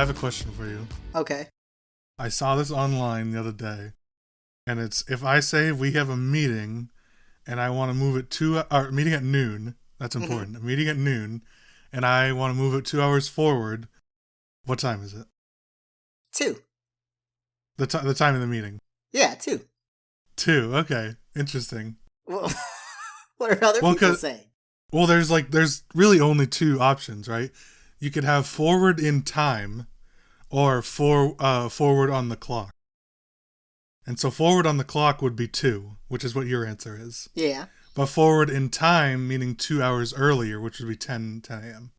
have a question for you. Okay. I saw this online the other day, and it's if I say we have a meeting, and I want to move it meeting at noon. That's important. A meeting at noon, and I want to move it 2 hours forward. What time is it? 2. The time of the meeting. Yeah, 2. 2. Okay, interesting. Well, what are other people saying? Well, there's really only 2 options, right? You could have forward in time, or forward on the clock. And so forward on the clock would be 2, which is what your answer is. Yeah. But forward in time, meaning 2 hours earlier, which would be 10 a.m.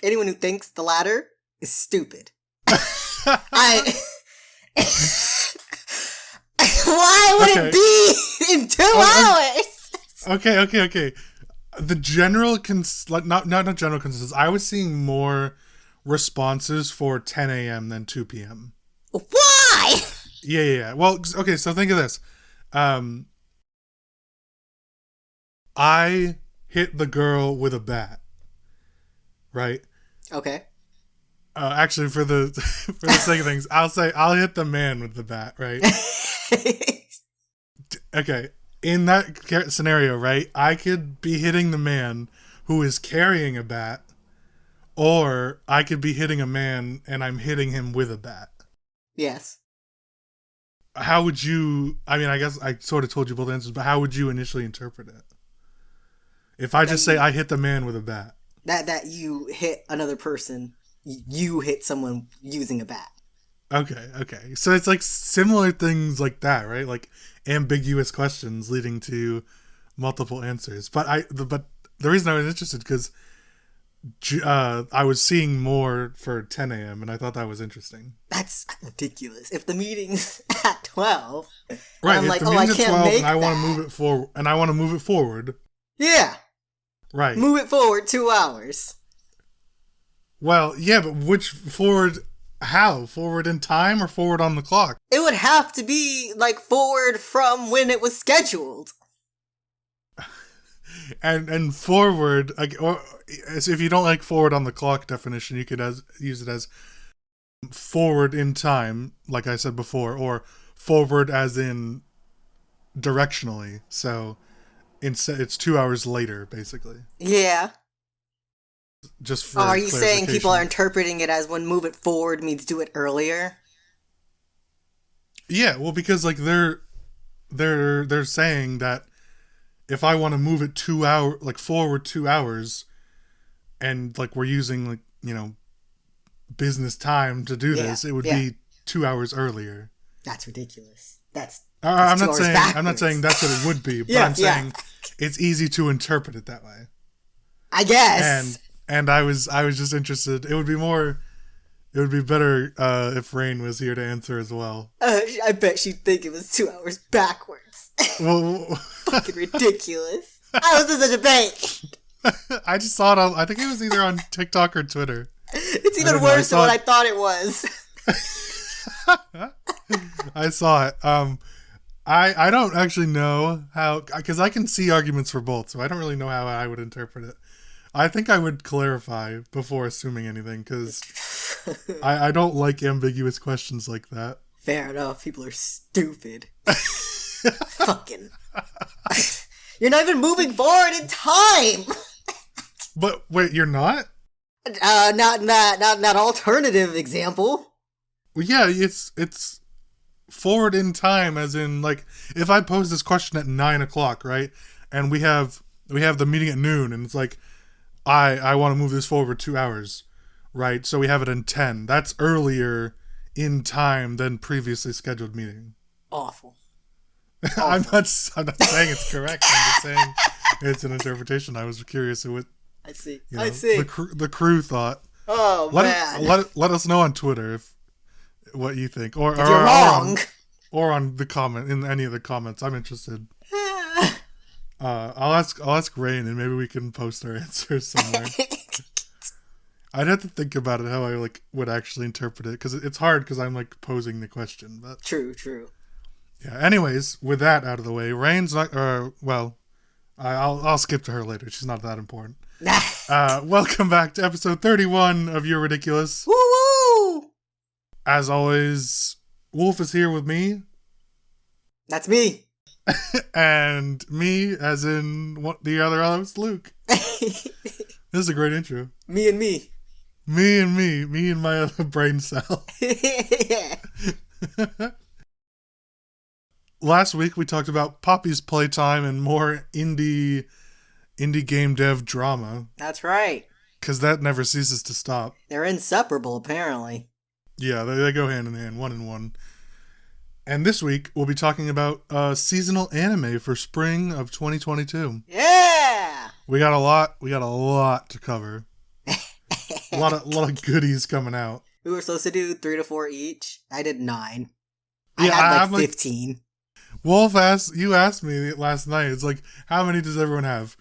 Anyone who thinks the latter is stupid. Why would it be in 2 hours? Okay. The general not general consensus. I was seeing more responses for 10 a.m. than 2 p.m. Why? Yeah. Well, okay, so think of this. I hit the girl with a bat. Right? Okay. Actually, for the sake of things, I'll hit the man with the bat, right? Okay. In that scenario, right, I could be hitting the man who is carrying a bat, or I could be hitting a man and I'm hitting him with a bat. Yes. How would you... I mean, I guess I sort of told you both answers, but how would you initially interpret it? If I just say I hit the man with a bat. That you hit another person, you hit someone using a bat. Okay. So it's like similar things like that, right? Like ambiguous questions leading to multiple answers. But the reason I was interested because I was seeing more for 10 a.m. and I thought that was interesting. That's ridiculous. If the meeting's at 12, right? I'm if like, the meeting's I at can't 12 make and I want that. to move it forward. Yeah. Right. Move it forward 2 hours. Well, yeah, but which forward? How? Forward in time or forward on the clock? It would have to be, like, forward from when it was scheduled. And forward, or if you don't like forward on the clock definition, you could use it as forward in time, like I said before, or forward as in directionally. So it's 2 hours later, basically. Yeah. Just for are you saying people are interpreting it as when move it forward means do it earlier? Yeah, well, because like they're saying that if I want to move it 2 hour, like forward 2 hours, and like we're using like, you know, business time to do this, it would be 2 hours earlier. That's ridiculous. That's I'm not saying that's what it would be, but I'm saying it's easy to interpret it that way. I guess. And I was just interested. It would be better if Rain was here to answer as well. I bet she'd think it was 2 hours backwards. Well, fucking ridiculous. How is this a debate? I just saw it I think it was either on TikTok or Twitter. It's even worse than what I thought it was. I saw it. I don't actually know how, because I can see arguments for both, so I don't really know how I would interpret it. I think I would clarify before assuming anything, because I don't like ambiguous questions like that. Fair enough. People are stupid. Fucking. You're not even moving forward in time. But wait, you're not? Not alternative example. Well, yeah, it's forward in time, as in, like, if I pose this question at 9 o'clock, right, and we have the meeting at noon, and it's like, I want to move this forward 2 hours, right? So we have it in 10. That's earlier in time than previously scheduled meeting. Awful. I'm not saying it's correct. I'm just saying it's an interpretation. I was curious what I see. the crew thought. Oh, man. Let us know on Twitter what you think, or if you're wrong, or on the comment in any of the comments. I'm interested. I'll ask Rain, and maybe we can post our answers somewhere. I'd have to think about it, how I would actually interpret it, because it's hard because I'm posing the question. But true. Yeah. Anyways, with that out of the way, Rain's not. I'll skip to her later. She's not that important. Welcome back to episode 31 of You're Ridiculous. Woo woo! As always, Wolf is here with me. That's me. And me, as in the other host, Luke. This is a great intro. Me and me. Me and me. Me and my other brain cell. Last week we talked about Poppy's playtime and more indie game dev drama. That's right. Because that never ceases to stop. They're inseparable, apparently. Yeah, they go hand in hand, one in one. And this week we'll be talking about seasonal anime for spring of 2022. Yeah! We got a lot to cover. a lot of goodies coming out. We were supposed to do 3 to 4 each. I did 9. Yeah, I had 15. Wolf you asked me last night. It's like, how many does everyone have?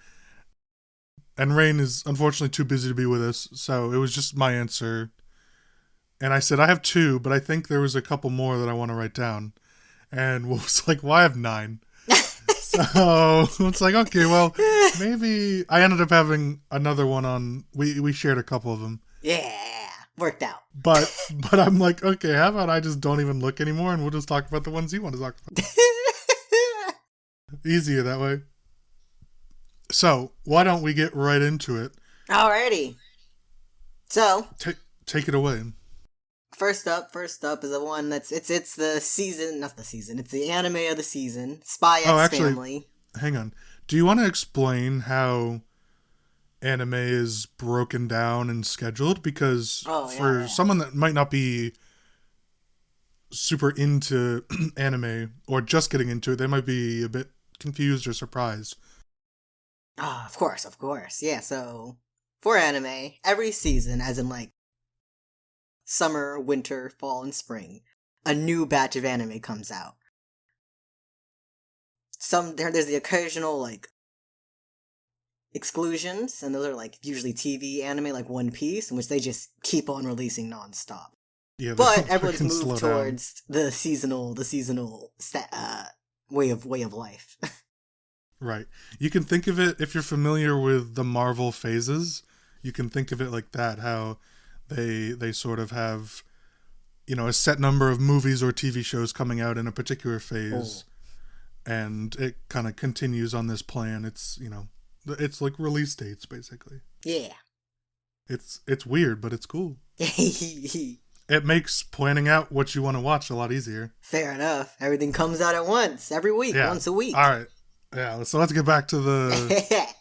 And Rain is unfortunately too busy to be with us, so it was just my answer. And I said, I have 2, but I think there was a couple more that I want to write down. And Wolf's like, well, I have 9. So it's like, okay, well, maybe I ended up having another one on. We shared a couple of them. Yeah, worked out. But I'm like, okay, how about I just don't even look anymore and we'll just talk about the ones you want to talk about. Easier that way. So why don't we get right into it? Alrighty. So take it away. First up is the one that's it's the season, not the season. It's the anime of the season, Spy X Family. Hang on. Do you want to explain how anime is broken down and scheduled? Because for someone that might not be super into anime or just getting into it, they might be a bit confused or surprised. Of course. Yeah, so for anime, every season, as in like summer, winter, fall, and spring, a new batch of anime comes out. There's the occasional like exclusions, and those are like usually TV anime like One Piece, in which they just keep on releasing nonstop. Yeah, but everyone's moved towards the seasonal way of life. Right. You can think of it, if you're familiar with the Marvel phases, you can think of it like that, how they sort of have, a set number of movies or TV shows coming out in a particular phase, and it kind of continues on this plan. It's, it's like release dates, basically. Yeah. It's weird, but it's cool. It makes planning out what you want to watch a lot easier. Fair enough. Everything comes out at once, every week, once a week. All right. Yeah, so let's get back to the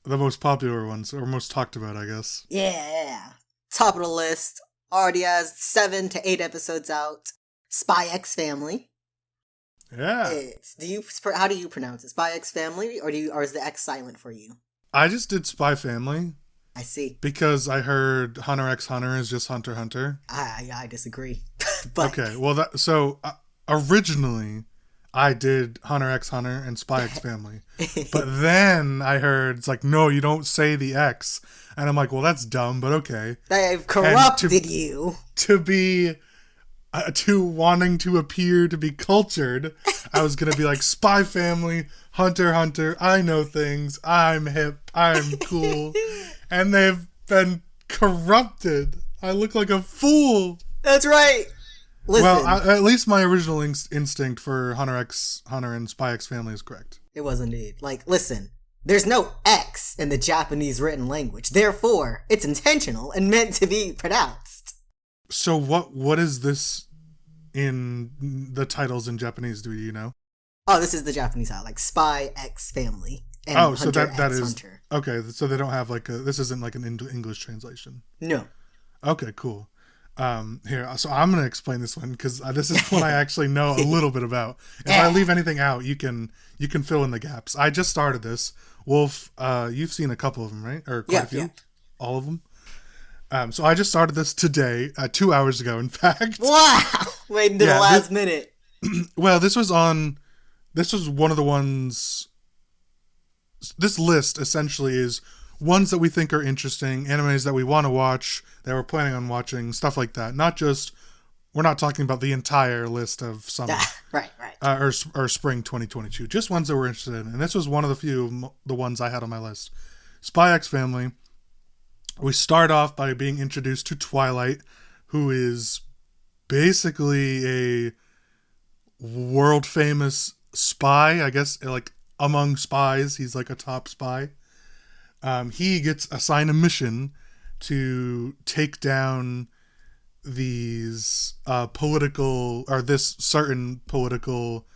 most popular ones, or most talked about, I guess. Yeah. Top of the list, already has 7 to 8 episodes out. Spy X Family. Yeah. How do you pronounce it? Spy X Family, or is the X silent for you? I just did Spy Family. I see. Because I heard Hunter x Hunter is just Hunter x Hunter. I disagree. But... Okay, well, originally I did Hunter x Hunter and Spy X Family. But then I heard, it's like, no, you don't say the X. And I'm like, well, that's dumb, but okay. They've corrupted you. To wanting to appear to be cultured, I was going to be like, Spy Family, Hunter x Hunter, I know things, I'm hip, I'm cool. And they've been corrupted. I look like a fool. That's right. Listen. Well, at least my original instinct for Hunter x Hunter and Spy X Family is correct. It was indeed. Like, listen, there's no X in the Japanese written language. Therefore, it's intentional and meant to be pronounced. So what is this in the titles in Japanese, do you know? Oh, this is the Japanese title, like Spy X Family. And so that is Hunter. Okay. So they don't have this isn't like an English translation. No. Okay, cool. Here, so I'm gonna explain this one because this is one I actually know a little bit about. If I leave anything out, you can fill in the gaps. I just started this. Wolf, you've seen a couple of them, right? Or quite a few? Yeah. All of them. So I just started this today, 2 hours ago, in fact. Wow! Waiting to the last minute. Well, this was one of the ones. This list essentially is ones that we think are interesting, animes that we want to watch, that we're planning on watching, stuff like that. We're not talking about the entire list of summer. Right. Or spring 2022. Just ones that we're interested in. And this was one of the ones I had on my list. Spy X Family, We start off by being introduced to Twilight, who is basically a world famous spy, I guess, like among spies. He's like a top spy. He gets assigned a mission to take down these political, or this certain political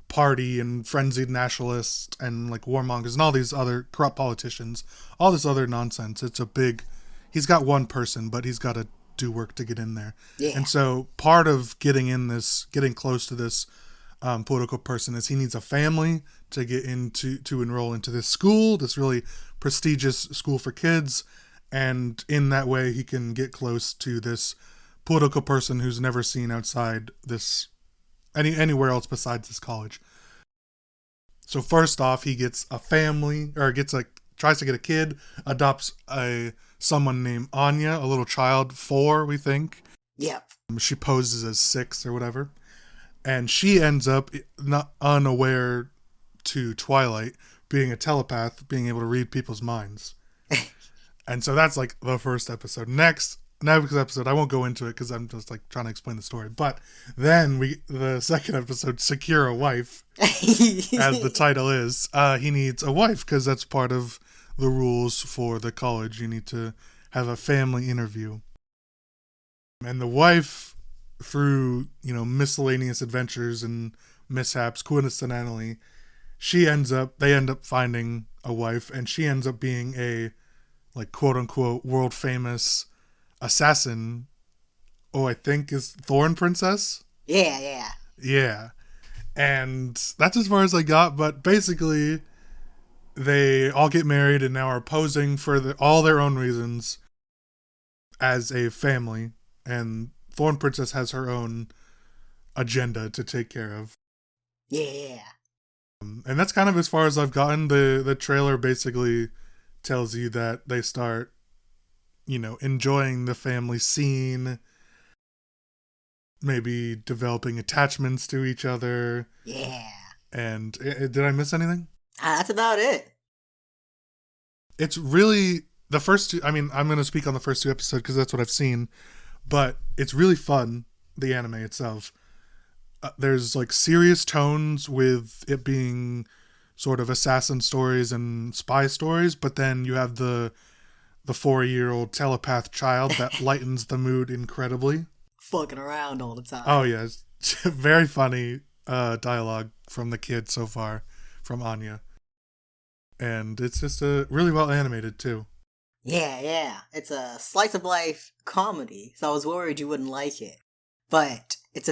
party and frenzied nationalists and like warmongers and all these other corrupt politicians, all this other nonsense. It's a big, he's got one person, but he's got to do work to get in there. Yeah. And so part of getting close to this political person is he needs a family to get into, to enroll into this school, this really prestigious school for kids. And in that way, he can get close to this political person who's never seen outside this, anywhere else besides this college. So first off, he gets a family, or tries to get a kid, adopts someone named Anya, a little child, 4, we think. Yep. She poses as 6 or whatever. And she ends up not unaware to Twilight, being a telepath, being able to read people's minds. And so that's like the first episode. Next episode, I won't go into it because I'm just like trying to explain the story. But then the second episode, Secure a Wife, as the title is. He needs a wife because that's part of the rules for the college. You need to have a family interview. And the wife, through, miscellaneous adventures and mishaps, coincidentally, they end up finding a wife, and she ends up being a, like, quote unquote, world famous assassin. Oh, I think is Thorn Princess? Yeah. Yeah. And that's as far as I got, but basically they all get married and now are posing for all their own reasons as a family, and Thorn Princess has her own agenda to take care of. Yeah. And that's kind of as far as I've gotten. The trailer basically tells you that they start, enjoying the family scene, maybe developing attachments to each other. Yeah. And did I miss anything? That's about it. It's really the first two. I mean, I'm going to speak on the first 2 episodes because that's what I've seen, but it's really fun, the anime itself. There's like serious tones with it being sort of assassin stories and spy stories, but then you have the 4-year-old telepath child that lightens the mood incredibly. Fucking around all the time. Oh yeah, very funny dialogue from the kid so far, from Anya, and it's just really well animated too. Yeah. It's a slice of life comedy, so I was worried you wouldn't like it, but it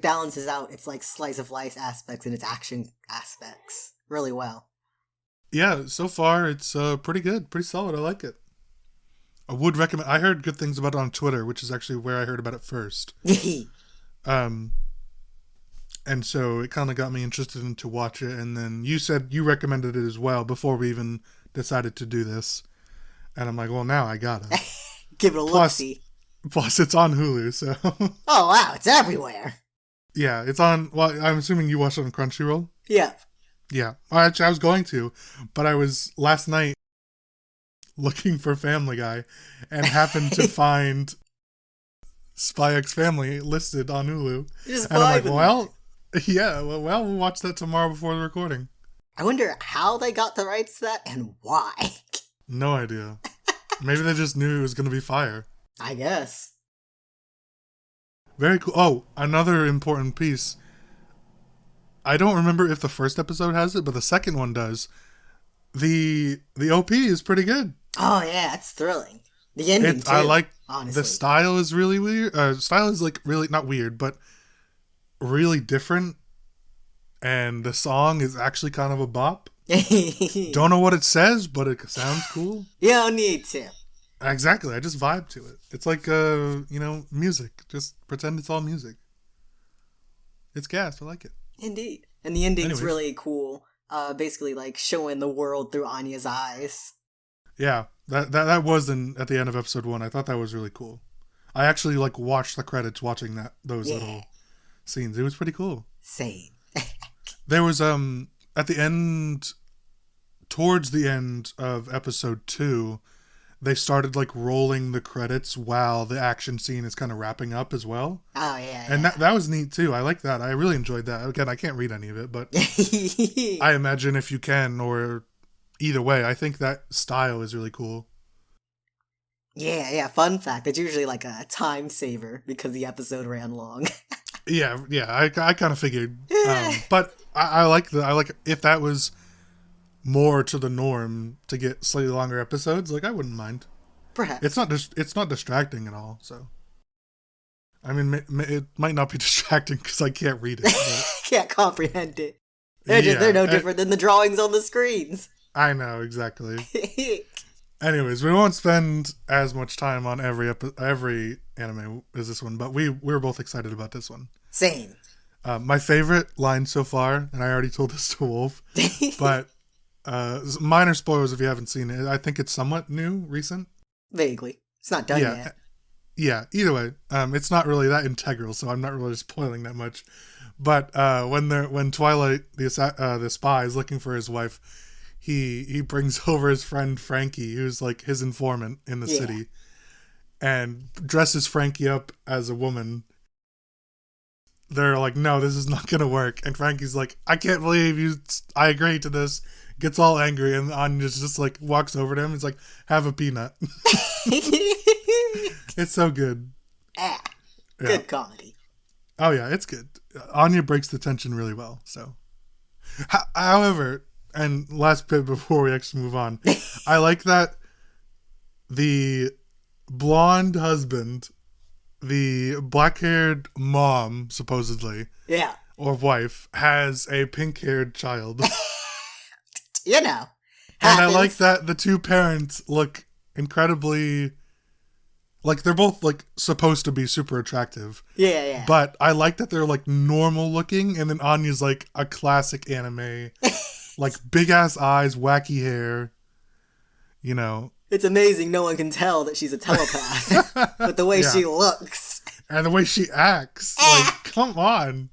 balances out its like slice of life aspects and its action aspects really well. Yeah, so far it's pretty good, pretty solid. I like it. I would recommend. I heard good things about it on Twitter, which is actually where I heard about it first. And so it kind of got me interested in to watch it. And then you said you recommended it as well before we even decided to do this. And I'm like, well, now I gotta give it a look-see. Plus, it's on Hulu, so. Oh wow, it's everywhere. Yeah, it's on. Well, I'm assuming you watched it on Crunchyroll. Yeah. Yeah, actually, I was going to, but I was last night looking for Family Guy and happened to find Spy X Family listed on Hulu. Just and I'm like, well, we'll watch that tomorrow before the recording. I wonder how they got the rights to that and why. No idea. Maybe they just knew it was going to be fire. I guess. Very cool. Oh, another important piece. I don't remember if the first episode has it, but the second one does. The OP is pretty good. Oh yeah, it's thrilling. The ending too. I like honestly. The style is really weird. Style is like really not weird, but really different. And the song is actually kind of a bop. Don't know what it says, but it sounds cool. You don't need to. Exactly. I just vibe to it. It's like music. Just pretend it's all music. It's gas. I like it. Indeed. And the ending's really cool. Basically like showing the world through Anya's eyes. Yeah. That was at the end of episode 1. I thought that was really cool. I actually like watched the credits watching those little scenes. It was pretty cool. Same. There was at the end, towards the end of episode 2, they started like rolling the credits while the action scene is kind of wrapping up as well. Oh yeah, And that was neat too. I like that. I really enjoyed that. Again, I can't read any of it, but I imagine if you can, or either way, I think that style is really cool. Yeah. Fun fact: it's usually like a time saver because the episode ran long. Yeah. I kind of figured, but I like if that was more to the norm to get slightly longer episodes. Like, I wouldn't mind. Perhaps It's not distracting at all. So, I mean, it might not be distracting because I can't read it. But can't comprehend it. They're no different than the drawings on the screens. I know exactly. Anyways, we won't spend as much time on every anime as this one, but we were both excited about this one. Same. My favorite line so far, and I already told this to Wolf, but minor spoilers if you haven't seen it. I think it's somewhat new, recent. Vaguely. It's not done yet. Yeah, either way, it's not really that integral, so I'm not really spoiling that much. But when Twilight, the spy, is looking for his wife, he brings over his friend Frankie, who's like his informant in the city, and dresses Frankie up as a woman. They're like, no, this is not gonna work. And Frankie's like, I can't believe I agreed to this. Gets all angry, and Anya just like walks over to him. He's like, have a peanut. It's so good. Good comedy. Oh yeah, it's good. Anya breaks the tension really well. So, however, and last bit before we actually move on, I like that the blonde husband, the black-haired mom, supposedly, or wife, has a pink-haired child. You know. And I like that the two parents look incredibly, like, they're both like supposed to be super attractive. Yeah. But I like that they're like normal looking, and then Anya's like a classic anime, like big ass eyes, wacky hair. You know. It's amazing no one can tell that she's a telepath. But the way she looks. And the way she acts. Like, come on.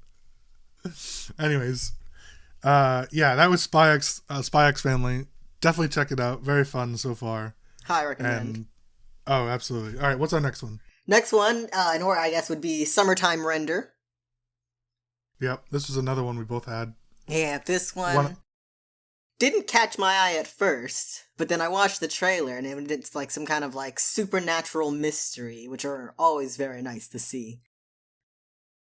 Anyways. That was Spy X Family. Definitely check it out. Very fun so far. High recommend. Oh, absolutely. All right, what's our next one? Next one, in order, I guess, would be Summertime Render. Yep, this was another one we both had. Yeah, this one didn't catch my eye at first, but then I watched the trailer, and it's like some kind of like supernatural mystery, which are always very nice to see.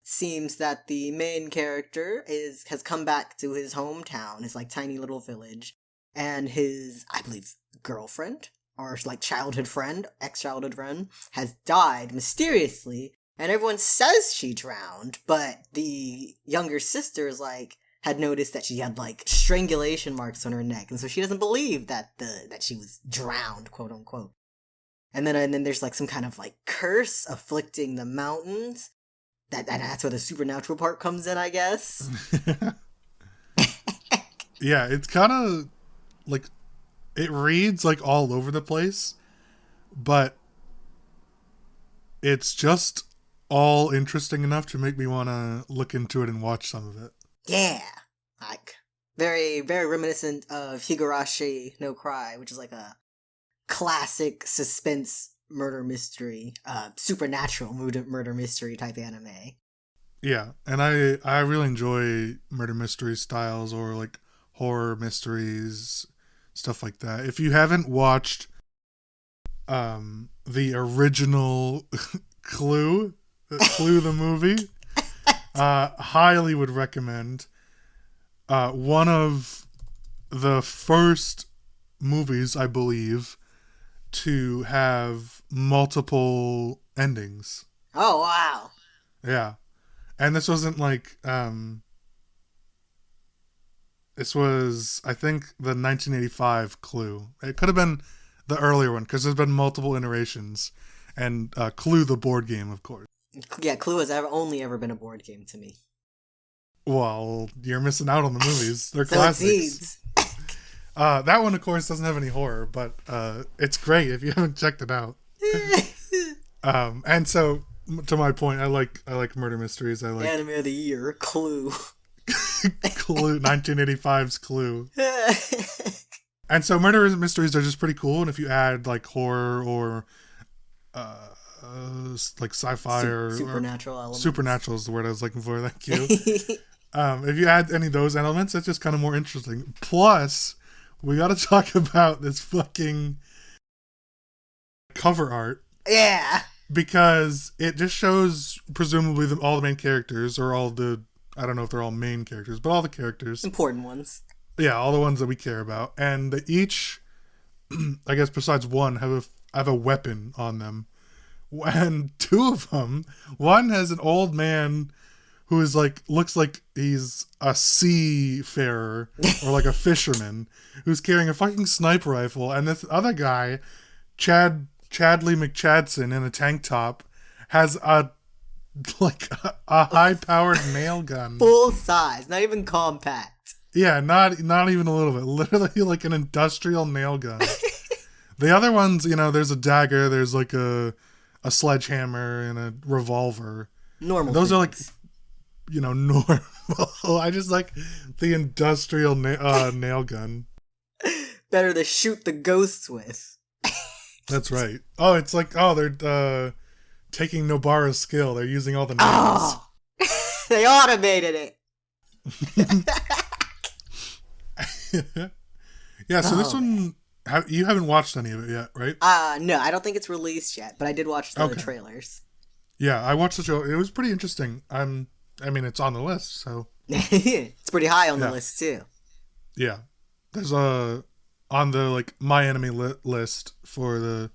Seems that the main character has come back to his hometown, his like tiny little village, and his, I believe, girlfriend or like childhood friend, ex-childhood friend, has died mysteriously, and everyone says she drowned, but the younger sister is like had noticed that she had like strangulation marks on her neck, and so she doesn't believe that she was drowned, quote unquote. And then there's like some kind of like curse afflicting the mountains. That's where the supernatural part comes in, I guess. Yeah, it's kind of like, it reads like all over the place, but it's just all interesting enough to make me want to look into it and watch some of it. Yeah, like very, very reminiscent of Higurashi no Cry, which is like a classic suspense murder mystery, supernatural murder mystery type anime. Yeah, and I really enjoy murder mystery styles, or like horror mysteries, stuff like that. If you haven't watched the original Clue the movie, highly would recommend. One of the first movies, I believe, to have multiple endings. Oh, wow. Yeah. And this wasn't like, this was, I think, the 1985 Clue. It could have been the earlier one, because there's been multiple iterations. And Clue, the board game, of course. Yeah, Clue has only ever been a board game to me. Well, you're missing out on the movies. They're classics. That one, of course, doesn't have any horror, but it's great if you haven't checked it out. And so, to my point, I like murder mysteries. I like anime of the year, Clue. Clue, 1985's Clue. And so murder mysteries are just pretty cool. And if you add like horror or uh, like sci-fi or Supernatural elements. supernatural is the word I was looking for. Thank you. If you add any of those elements, it's just kind of more interesting. Plus, we got to talk about this fucking cover art. Yeah. Because it just shows, presumably, all the main characters, or all the, I don't know if they're all main characters, but all the characters. Important ones. Yeah, all the ones that we care about. And they each, I guess besides one, have a weapon on them. And two of them, one has an old man who is like, looks like he's a seafarer or like a fisherman who's carrying a fucking sniper rifle. And this other guy, Chadley McChadson in a tank top, has a high-powered nail gun. Full size, not even compact. Yeah, not even a little bit. Literally like an industrial nail gun. The other ones, there's a dagger, there's like a sledgehammer and a revolver. Normal. Those things. are like, normal. I just like the industrial nail gun. Better to shoot the ghosts with. That's right. Oh, it's like, they're taking Nobara's skill. They're using all the nails. Oh, they automated it. Yeah, so this one, you haven't watched any of it yet, right? No, I don't think it's released yet, but I did watch the trailers. Yeah, I watched the show. It was pretty interesting. I mean, it's on the list, so. It's pretty high on the list, too. Yeah. There's on the, like, My Anime list for the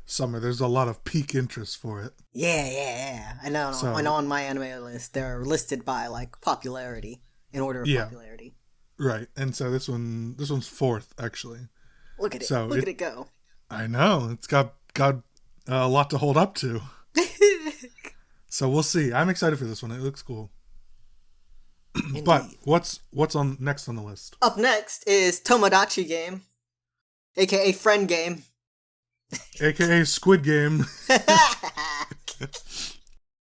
summer, there's a lot of peak interest for it. Yeah. I know. So, I know on My Anime list, they're listed by, like, popularity, in order of popularity. Right. And so this one's fourth, actually. Look at it. Look at it go. I know. It's got a lot to hold up to. So we'll see. I'm excited for this one. It looks cool. But what's on next on the list? Up next is Tomodachi Game, aka Friend Game, aka Squid Game.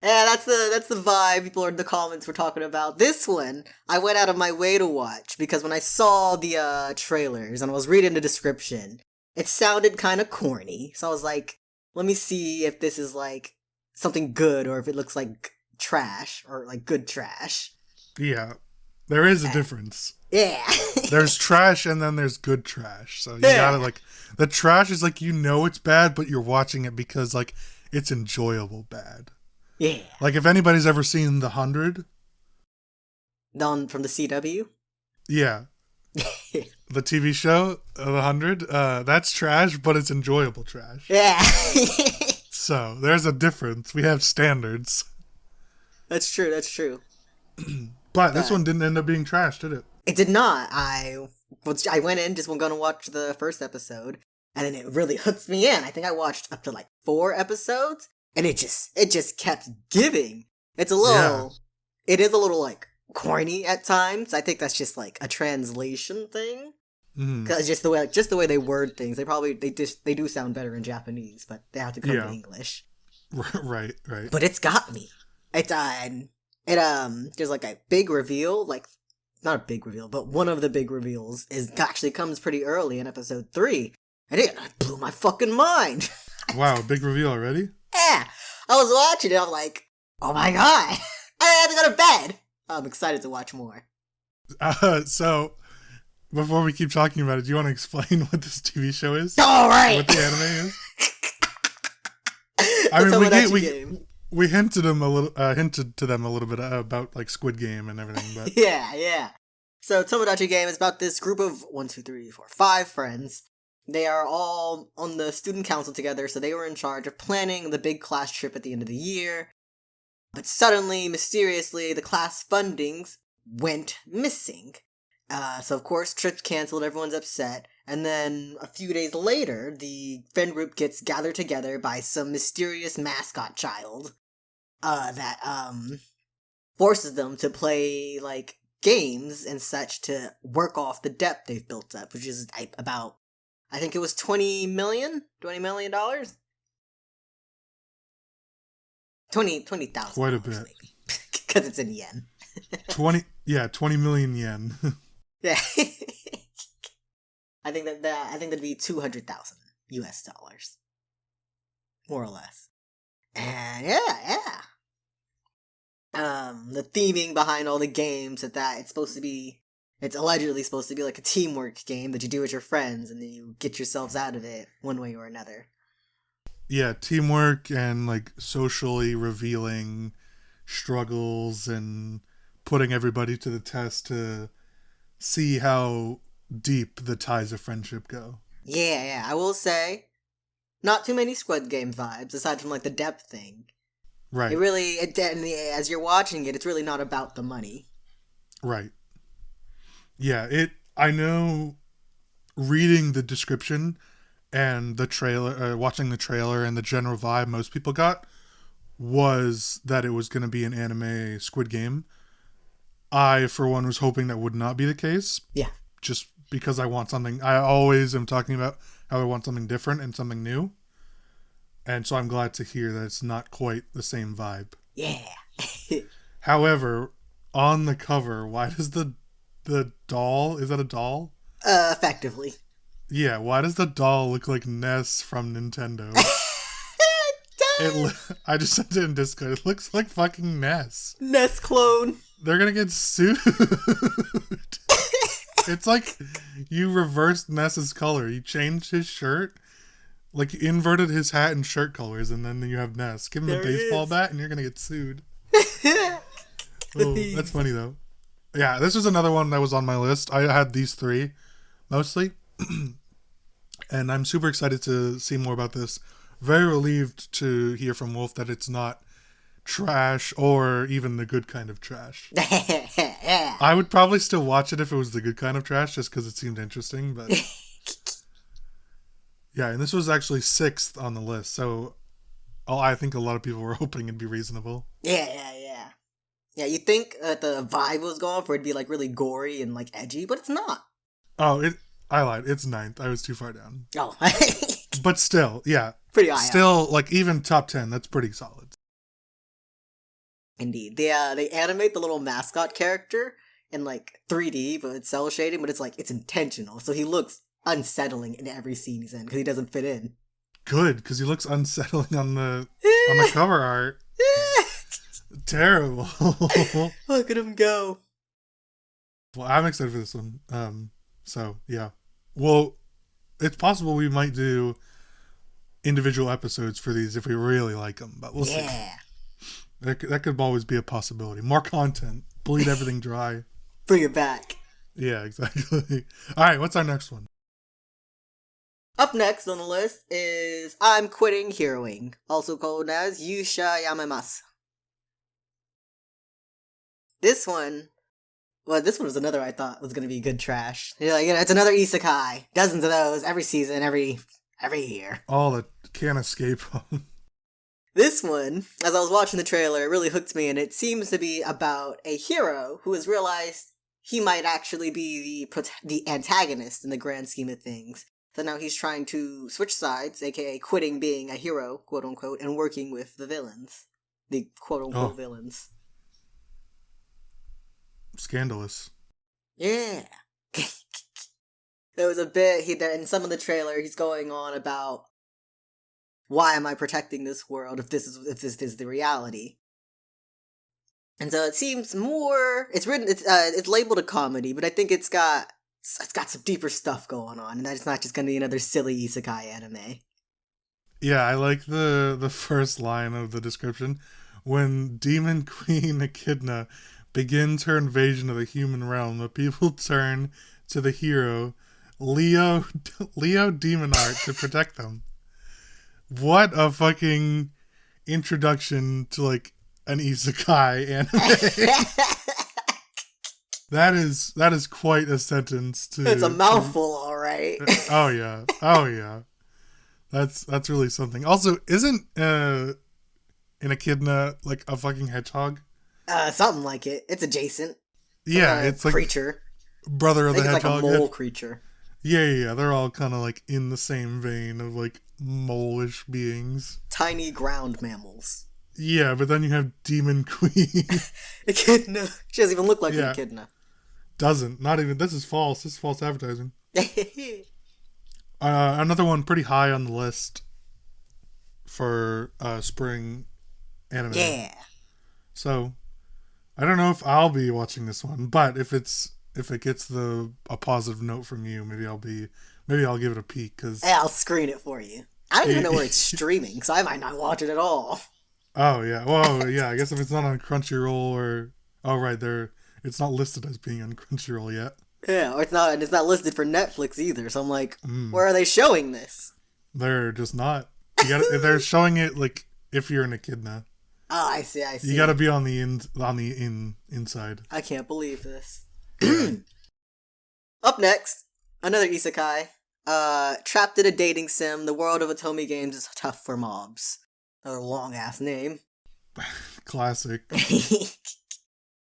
Yeah, that's the vibe people in the comments were talking about. This one, I went out of my way to watch because when I saw the trailers and I was reading the description, it sounded kind of corny. So I was like, let me see if this is like something good or if it looks like trash or like good trash. Yeah, there is a difference. Yeah. There's trash and then there's good trash. So you gotta like, the trash is like, it's bad, but you're watching it because like it's enjoyable bad. Yeah. Like if anybody's ever seen The 100. From the CW? Yeah. The TV show, The 100, that's trash, but it's enjoyable trash. Yeah. So there's a difference. We have standards. That's true. But this one didn't end up being trash, did it? It did not. I went in just going to watch the first episode, and then it really hooked me in. I think I watched up to like 4 episodes, and it just kept giving. It is a little like corny at times. I think that's just like a translation thing. Because just the way they word things, they do sound better in Japanese, but they have to come to English. Right. But it's got me. There's like a big reveal, like not a big reveal, but one of the big reveals actually comes pretty early in episode 3, and it blew my fucking mind. Wow, big reveal already? Yeah, I was watching it. I'm like, oh my god, I have to go to bed. I'm excited to watch more. So before we keep talking about it, do you want to explain what this TV show is? All right. What the anime is? I mean, we hinted to them a little bit about like Squid Game and everything, but yeah. So Tomodachi Game is about this group of 5 friends. They are all on the student council together, so they were in charge of planning the big class trip at the end of the year. But suddenly, mysteriously, the class fundings went missing. So of course, trip's canceled, everyone's upset, and then a few days later, the friend group gets gathered together by some mysterious mascot child, that, forces them to play, like, games and such to work off the debt they've built up, which is about, I think it was $20 million? $20 million? 20,000. Quite a bit. Because it's in yen. 20 million yen. Yeah. I think that'd be 200,000 US dollars, more or less. And yeah. The theming behind all the games that it's allegedly supposed to be like a teamwork game that you do with your friends, and then you get yourselves out of it one way or another. Yeah, teamwork and like socially revealing struggles and putting everybody to the test to see how deep the ties of friendship go. Yeah, I will say, not too many Squid Game vibes, aside from like the depth thing. Right. As you're watching it, it's really not about the money. Right. Yeah, I know reading the description and the trailer, watching the trailer and the general vibe most people got was that it was going to be an anime Squid Game. I, for one, was hoping that would not be the case. Yeah. Just because I always am talking about how I want something different and something new. And so I'm glad to hear that it's not quite the same vibe. Yeah. However, on the cover, why does the doll, is that a doll? Effectively. Yeah, why does the doll look like Ness from Nintendo? I just sent it in Discord. It looks like fucking Ness. Ness clone. They're gonna get sued. It's like you reversed Ness's color. You changed his shirt. Like, you inverted his hat and shirt colors, and then you have Ness. Give him a baseball bat, and you're going to get sued. That's funny, though. Yeah, this was another one that was on my list. I had these three, mostly. And I'm super excited to see more about this. Very relieved to hear from Wolf that it's not trash or even the good kind of trash. I would probably still watch it if it was the good kind of trash, just because it seemed interesting, but... Yeah, and this was actually 6th on the list, so I think a lot of people were hoping it'd be reasonable. Yeah. Yeah, you think the vibe was going for it'd be like really gory and like edgy, but it's not. Oh, I lied. It's 9th. I was too far down. Oh. But still, yeah. Pretty high. Still, like, even top 10, that's pretty solid. Indeed. They animate the little mascot character in like 3D, but it's cel shading, but it's intentional, so he looks unsettling in every scene he's in because he doesn't fit in. Good, because he looks unsettling on the cover art. Terrible. Look at him go. Well, I'm excited for this one. So yeah. Well, it's possible we might do individual episodes for these if we really like them, but we'll see. That could always be a possibility. More content. Bleed everything dry. Bring it back. Yeah, exactly. All right, what's our next one? Up next on the list is I'm Quitting Heroing, also called as Yusha Yamemasu. This one was another I thought was going to be good trash. It's another isekai. Dozens of those every season, every year. All that can't escape them. This one, as I was watching the trailer, it really hooked me, and it seems to be about a hero who has realized he might actually be the antagonist in the grand scheme of things. So now he's trying to switch sides, aka quitting being a hero, quote unquote, and working with the villains. The quote unquote villains. Scandalous. Yeah. There was a bit in some of the trailer he's going on about why am I protecting this world if this is the reality? And so it seems more it's labeled a comedy, but I think it's got some deeper stuff going on, and that it's not just gonna be another silly isekai anime. Yeah, I like the first line of the description. When Demon Queen Echidna begins her invasion of the human realm, the people turn to the hero, Leo Demon Art, to protect them. What a fucking introduction to, like, an isekai anime. That is quite a sentence to... It's a mouthful, alright. Oh yeah. That's really something. Also, isn't an echidna like a fucking hedgehog? Something like it. It's adjacent. Yeah, it's like creature. Brother of the hedgehog. It's like a mole creature. Yeah. They're all kind of like in the same vein of like mole-ish beings. Tiny ground mammals. Yeah, but then you have Demon Queen. Echidna. She doesn't even look like an echidna. Doesn't. Not even. This is false. This is false advertising. Another one pretty high on the list for spring anime. Yeah. So I don't know if I'll be watching this one, but if it gets a positive note from you, maybe I'll give it a peek because Hey, I'll screen it for you. I don't even know where it's streaming, so I might not watch it at all. oh yeah, well yeah, I guess if it's not on Crunchyroll or right there, it's not listed as being on Crunchyroll yet. Yeah, or it's not listed for Netflix either. So I'm like, Mm, where are they showing this? they're just not. They're showing it like if you're an echidna. Oh, I see, I see. You got to be on the inside. I can't believe this. Yeah. Up next, another isekai. Trapped in a dating sim, the world of Otome games is tough for mobs. Another long ass name. Classic.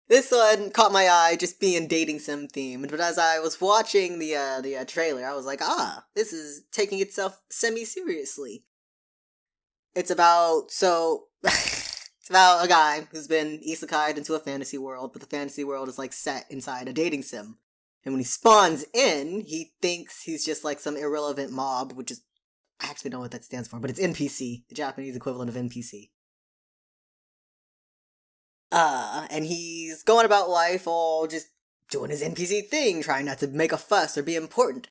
This one caught my eye just being dating sim themed, but as I was watching the trailer, I was like, this is taking itself semi-seriously. It's about it's about a guy who's been isekai'd into a fantasy world, but the fantasy world is like set inside a dating sim. And when he spawns in, he thinks he's just like some irrelevant mob, which is, I actually don't know what that stands for, but it's NPC, the Japanese equivalent of NPC. And he's going about life all just doing his NPC thing, trying not to make a fuss or be important.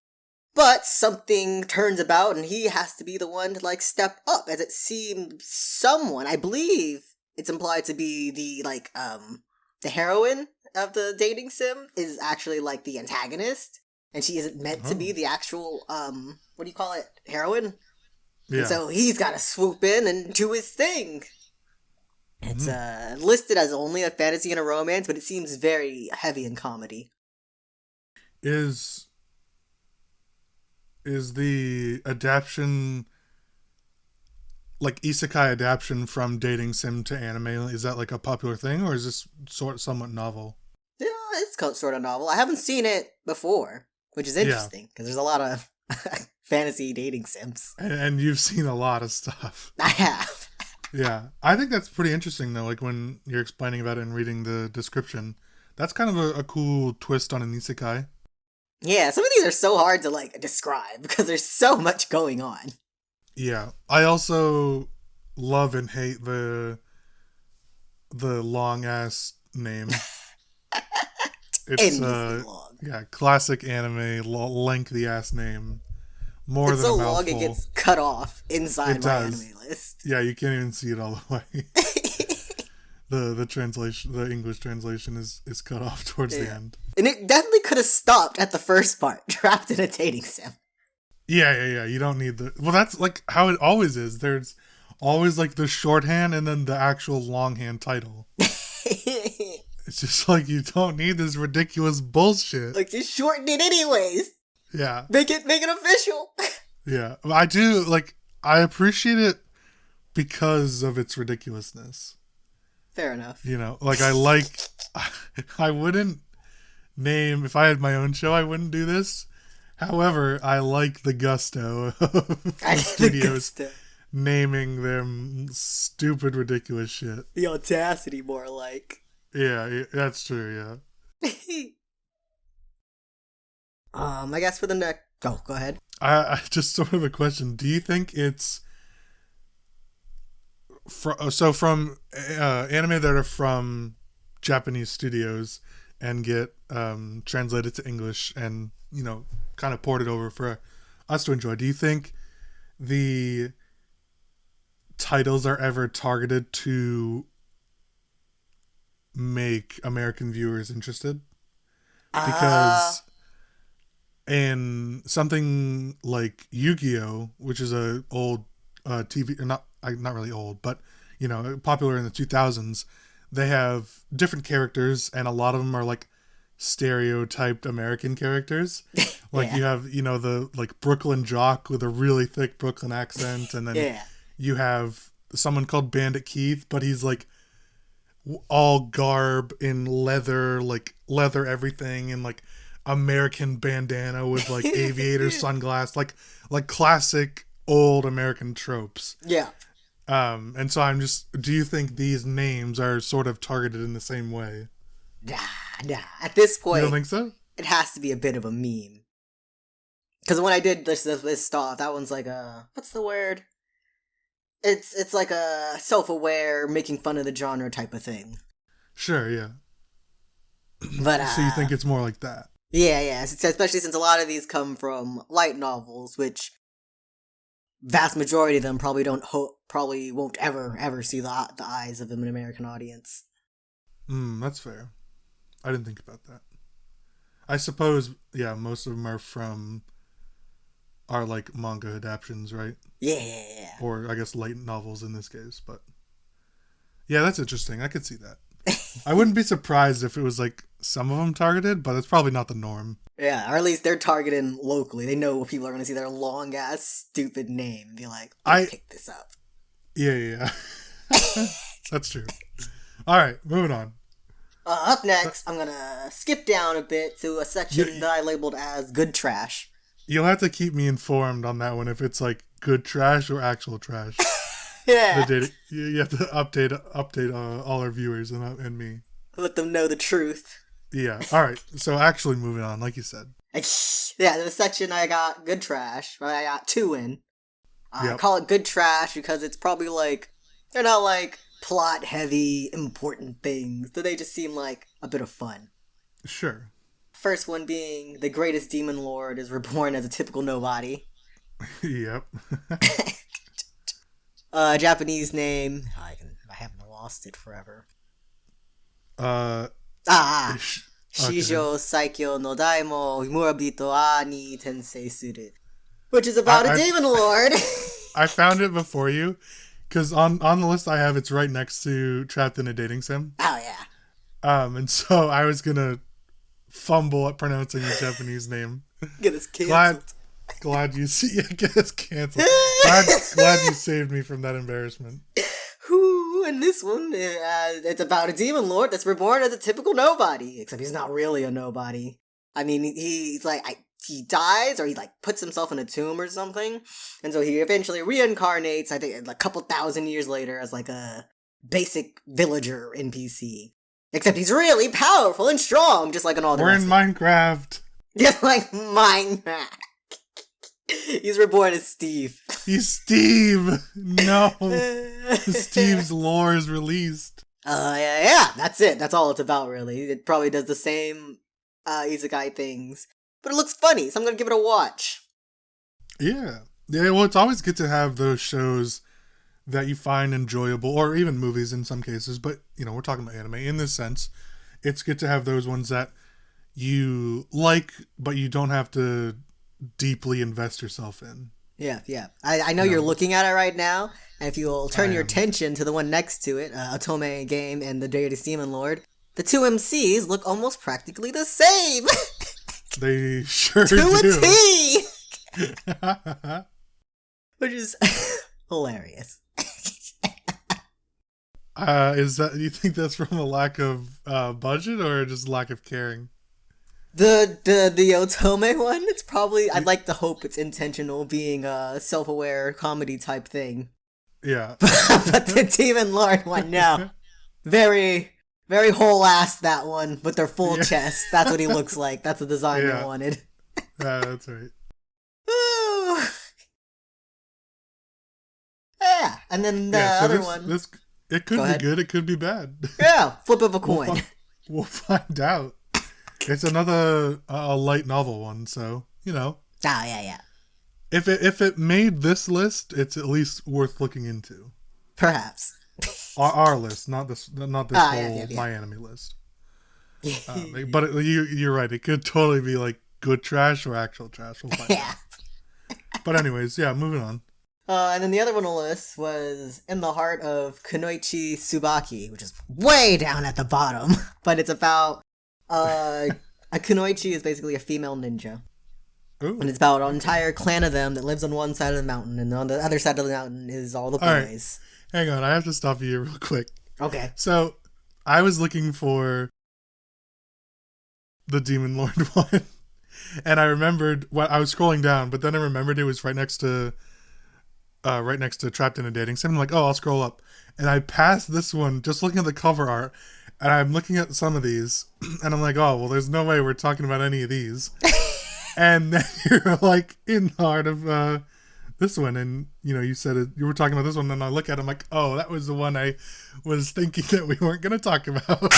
But something turns about and he has to be the one to like step up, as it seems someone, I believe it's implied to be the heroine of the dating sim is actually like the antagonist, and she isn't meant to be the actual what do you call it, heroine. Yeah. And so he's got to swoop in and do his thing. It's listed as only a fantasy and a romance, but it seems very heavy in comedy. Is the adaptation, like isekai adaptation from dating sim to anime, is that like a popular thing, or is this somewhat novel? Yeah, it's sort of novel. I haven't seen it before, which is interesting, because there's a lot of fantasy dating sims. And you've seen a lot of stuff. I have. Yeah. I think that's pretty interesting, though, like when you're explaining about it and reading the description. That's kind of a cool twist on an isekai. Yeah, some of these are so hard to like describe because there's so much going on. Yeah. I also love and hate the long ass name. It's long. Yeah, classic anime lengthy ass name. More it's than so a mouthful. long it gets cut off inside my anime list. Yeah, you can't even see it all the way. The translation, the English translation is cut off towards the end. And it definitely could have stopped at the first part, trapped in a dating sim. Yeah. You don't need well, that's like how it always is. There's always like the shorthand and then the actual longhand title. It's just like, you don't need this ridiculous bullshit. Like, just shorten it anyways. Yeah. Make it official. Yeah. I do, like, I appreciate it because of its ridiculousness. Fair enough. You know, like I wouldn't name, if I had my own show, I wouldn't do this. However, I like the gusto of studios naming them stupid, ridiculous shit. The audacity, more like. Yeah, that's true, yeah. I guess for the next... Oh, go ahead. I just sort of a question. Do you think it's... from anime that are from Japanese studios and get translated to English and, you know, kind of ported over for us to enjoy, do you think the titles are ever targeted to make American viewers interested? Because in something like Yu-Gi-Oh!, which is a old TV, or not really old, but, you know, popular in the 2000s, they have different characters, and a lot of them are like stereotyped American characters. Like, you have, you know, the like Brooklyn jock with a really thick Brooklyn accent, and then you have someone called Bandit Keith, but he's like all garb in leather, like leather everything, and like American bandana with like aviator sunglass, like classic old American tropes. Yeah. And so I'm just, do you think these names are sort of targeted in the same way? Nah. At this point, You don't think so? It has to be a bit of a meme. Because when I did this stuff, that one's like a, what's the word? It's like a self-aware, making fun of the genre type of thing. Sure, yeah. But so you think it's more like that? Yeah. Especially since a lot of these come from light novels, which vast majority of them probably won't ever see the eyes of an American audience. That's fair. I didn't think about that. I suppose, yeah, most of them are like manga adaptions, right? Yeah. Or I guess light novels in this case, but yeah, that's interesting. I could see that. I wouldn't be surprised if it was like some of them targeted, but it's probably not the norm. Yeah, or at least they're targeting locally. They know people are going to see their long ass stupid name and be like, pick this up. Yeah. That's true. All right, moving on. Up next, I'm going to skip down a bit to a section that I labeled as good trash. You'll have to keep me informed on that one if it's like good trash or actual trash. Yeah. You have to update all our viewers and me. Let them know the truth. Yeah. All right. So actually moving on, like you said. Yeah, the section I got good trash. I got 2 in. Yep. I call it good trash because it's probably like, they're not like plot heavy, important things. They just seem like a bit of fun. Sure. First one being the greatest demon lord is reborn as a typical nobody. Yep. Japanese name. I haven't lost it forever. Okay. Shijo Saikyo no Daimo Himurabito A ni Tensei Suru. Which is about a demon lord. I found it before you, because on the list I have, it's right next to Trapped in a Dating Sim. Oh, yeah. And so I was going to fumble at pronouncing the Japanese name. Get us canceled. Glad you get us canceled. Glad you saved me from that embarrassment. And this one, it's about a demon lord that's reborn as a typical nobody, except he's not really a nobody. I mean, he's like, he dies, or he like puts himself in a tomb or something, and so he eventually reincarnates, I think, like a couple thousand years later as like a basic villager NPC. Except he's really powerful and strong, just like in all the rest. We're in Minecraft. Just like Minecraft. He's reborn as Steve. He's Steve. No. Steve's lore is released. Yeah, that's it. That's all it's about, really. It probably does the same isekai things. But it looks funny, so I'm gonna give it a watch. Yeah, well, it's always good to have those shows that you find enjoyable, or even movies in some cases, but, we're talking about anime. In this sense, it's good to have those ones that you like, but you don't have to deeply invest yourself in. Yeah. I know you're looking at it right now, and if you'll turn your attention to the one next to it, Tomodachi Game and the Greatest Demon Lord, the 2 MCs look almost practically the same! They sure to do. To a T! Which is hilarious. Do you think that's from a lack of budget or just lack of caring? The Otome one, it's probably, I'd like to hope it's intentional, being a self-aware comedy type thing. Yeah. But the Demon Lord one, no. Very, very whole ass, that one, with their full chest. That's what he looks like. That's the design they wanted. That's right. Ooh. Yeah, and then the other one. It could be good, it could be bad. Yeah, flip of a coin. We'll find out. It's another light novel one, so, Oh, yeah. If it made this list, it's at least worth looking into. Perhaps. Our list, not this whole My Anime list. But you're right. It could totally be like good trash or actual trash. We'll find out. But anyways, moving on. And then the other one on the list was In the Heart of Kunoichi Tsubaki, which is way down at the bottom. But it's about a Kunoichi is basically a female ninja. Ooh. And it's about an entire clan of them that lives on one side of the mountain, and on the other side of the mountain is all the boys. Right. Hang on, I have to stop you real quick. Okay. So, I was looking for the Demon Lord one, and I remembered I was scrolling down, but then I remembered it was right next to Trapped in a Dating Sim. I'm like, oh, I'll scroll up, and I passed this one just looking at the cover art, and I'm looking at some of these, and I'm like, oh, well, there's no way we're talking about any of these. And then you're like in the heart of this one, and you said it, you were talking about this one, and I look at it, I'm like, oh, that was the one I was thinking that we weren't going to talk about.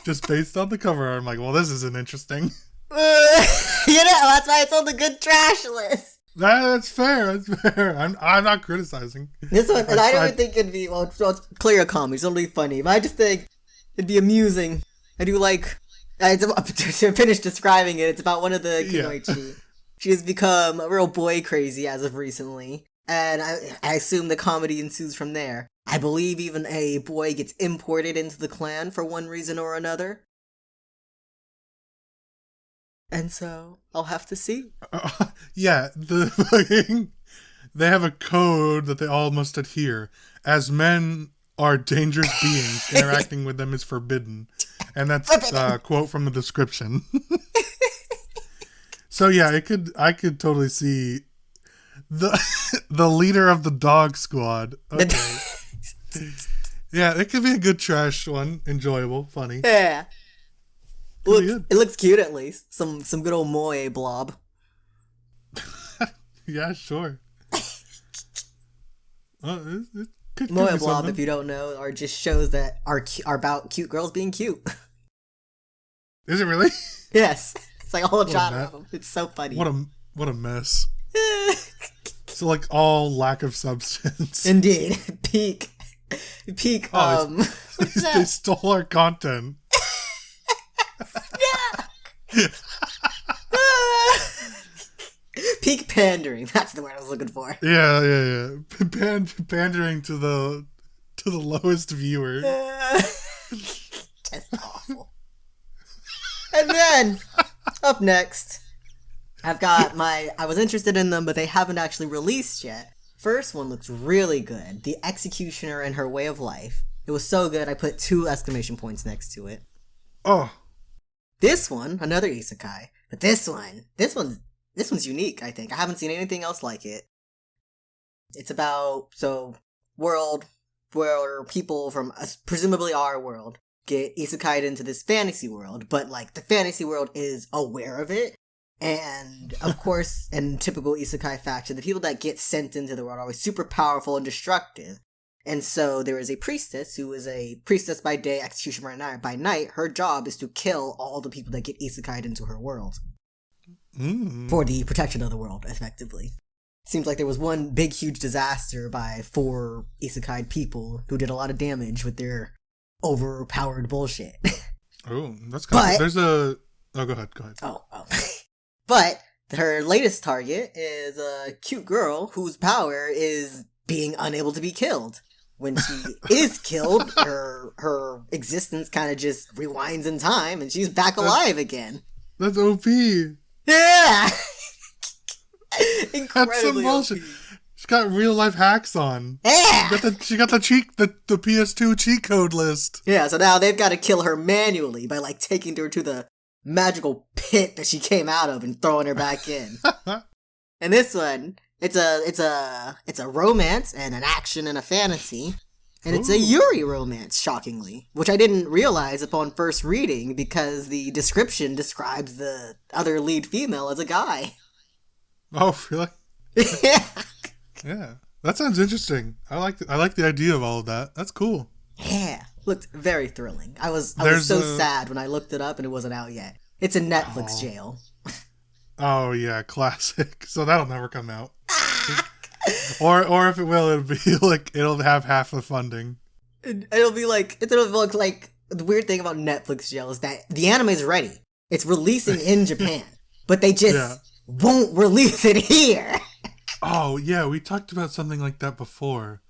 Just based on the cover, I'm like, well, this isn't interesting. That's why it's on the good trash list. That's fair. That's fair. I'm not criticizing. This one, and I don't even think it'd be, it's clear comedy. It's only funny, but I just think it'd be amusing. I do like, to finish describing it, it's about one of the Kunoichi. She has become a real boy crazy as of recently, and I assume the comedy ensues from there. I believe even a boy gets imported into the clan for one reason or another. And so, I'll have to see. Yeah, they have a code that they all must adhere. As men are dangerous beings, interacting with them is forbidden. And that's a quote from the description. So yeah, I could totally see the leader of the dog squad. Okay. Yeah, it could be a good trash one. Enjoyable, funny. Yeah. It looks cute at least. Some good old moe blob. Yeah, sure. It could moe be blob, something. if you don't know, are just shows that are about cute girls being cute. Is it really? Yes. It's like a whole genre of them. It's so funny. What a mess. So like all lack of substance. Indeed. Peak. They stole our content. Peak pandering. That's the word I was looking for. Yeah. Pandering to the lowest viewer. Just awful. And then, up next, I've got I was interested in them, but they haven't actually released yet. First one looks really good. The Executioner and Her Way of Life. It was so good, I put 2 exclamation points next to it. Oh. This one, another isekai. But this one's unique, I think. I haven't seen anything else like it. It's about, world where people from presumably our world get isekai'd into this fantasy world, but the fantasy world is aware of it. And of course, in typical isekai fashion, the people that get sent into the world are always super powerful and destructive. And so there is a priestess who is a priestess by day, executioner by night. Her job is to kill all the people that get isekai'd into her world. For the protection of the world, effectively. Seems like there was one big, huge disaster by 4 isekai'd people who did a lot of damage with their overpowered bullshit. Oh, that's kind of... There's a... Oh, go ahead. Oh. But her latest target is a cute girl whose power is being unable to be killed. When she is killed, her existence kind of just rewinds in time, and she's back alive again. That's OP. Yeah! Incredibly That's some bullshit. OP. She's got real life hacks on. Yeah! She got the PS2 cheat code list. Yeah, so now they've got to kill her manually by taking her to the magical pit that she came out of and throwing her back in. And this one, it's a romance and an action and a fantasy. And it's a Youre romance, shockingly, which I didn't realize upon first reading because the description describes the other lead female as a guy. Oh, really? Yeah. Yeah. That sounds interesting. I like the idea of all of that. That's cool. Yeah. Looked very thrilling. I was so sad when I looked it up and it wasn't out yet. It's in Netflix jail. Oh yeah, classic. So that'll never come out. or if it will, it'll be it'll have half the funding. It'll be the weird thing about Netflix jail is that the anime is ready. It's releasing in Japan, but they just won't release it here. Oh yeah, we talked about something like that before.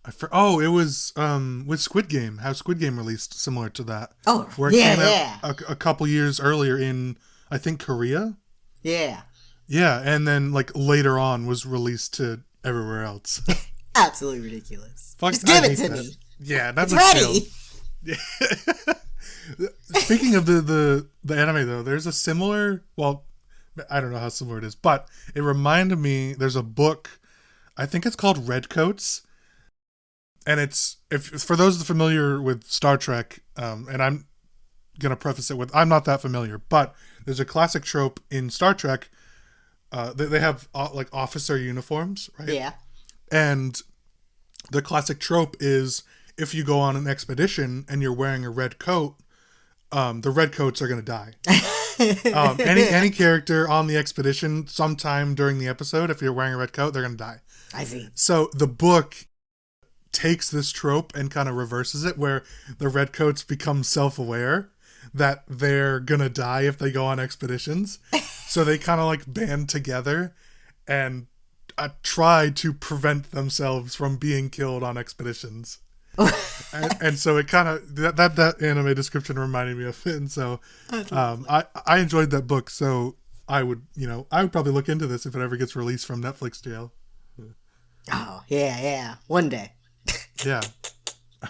It was with Squid Game. How Squid Game released similar to that. Oh, where it came out a couple years earlier in, I think, Korea. Yeah. Yeah, and then later on was released to everywhere else. Absolutely ridiculous. Just give it to me. Yeah, that's ready. Speaking of the anime though, there's a similar. Well, I don't know how similar it is, but it reminded me. There's a book. I think it's called Redcoats. And it's, for those familiar with Star Trek, and I'm going to preface it with, I'm not that familiar, but there's a classic trope in Star Trek. They have like officer uniforms, right? Yeah. And the classic trope is if you go on an expedition and you're wearing a red coat, the red coats are going to die. Any character on the expedition sometime during the episode, if you're wearing a red coat, they're going to die. I see. So the book takes this trope and kind of reverses it, where the redcoats become self-aware that they're gonna die if they go on expeditions. So they kind of like band together and try to prevent themselves from being killed on expeditions. and so it kind of that anime description reminded me of it. And so I enjoyed that book. So I would probably look into this if it ever gets released from Netflix jail. Oh yeah, one day. Yeah. I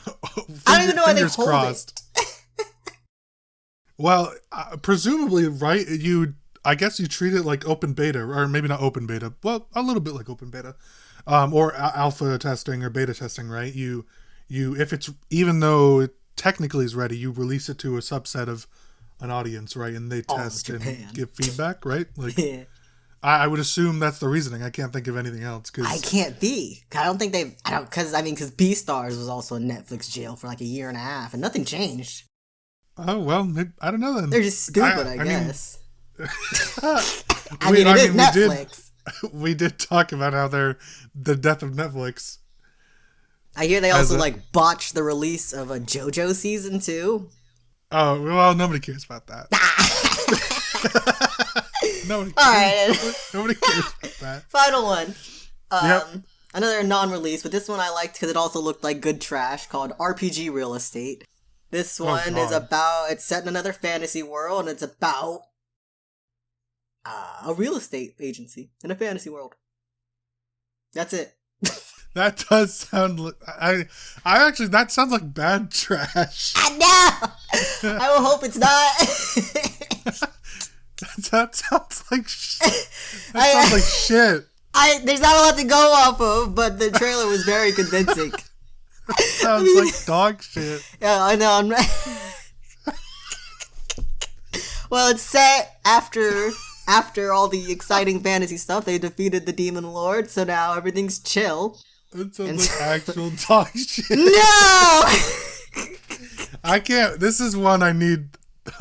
don't even know why they pulled it. Well, presumably, right? I guess you treat it like open beta, or maybe not open beta. Well, a little bit like open beta, or alpha testing or beta testing, right? You, if it's, even though it technically is ready, you release it to a subset of an audience, right? And they test and give feedback, right? Like, yeah. I would assume that's the reasoning. I can't think of anything else. I can't be. I don't think they've. Because Beastars was also in Netflix jail for like a year and a half, and nothing changed. Oh well, I don't know then. They're just stupid, I guess. It is Netflix. We did talk about how they're the death of Netflix. I hear they also botched the release of a JoJo season 2. Oh well, nobody cares about that. Nobody cares about that. Final one. Another non-release, but this one I liked because it also looked like good trash, called RPG Real Estate. This one is about, it's set in another fantasy world, and it's about a real estate agency in a fantasy world. That's it. That does sound, I actually, that sounds like bad trash. I know! I will hope it's not. That sounds like shit. That sounds like shit. There's not a lot to go off of, but the trailer was very convincing. That sounds like dog shit. Yeah, I know. I'm not. Well, it's set after all the exciting fantasy stuff. They defeated the Demon Lord, so now everything's chill. That sounds like actual dog shit. No! I can't. This is one I need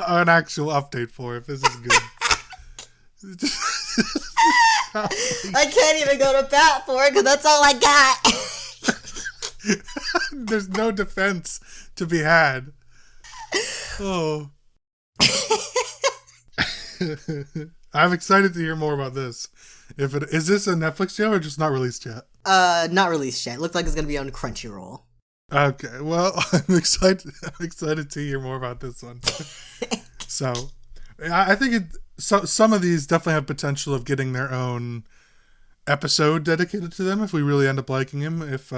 an actual update for if this is good. I can't even go to bat for it because that's all I got. There's no defense to be had. Oh. I'm excited to hear more about this. Is this a Netflix show or just not released yet? Not released yet. Looks like it's gonna be on Crunchyroll. Okay, well, I'm excited to hear more about this one. So, I think some of these definitely have potential of getting their own episode dedicated to them if we really end up liking them. If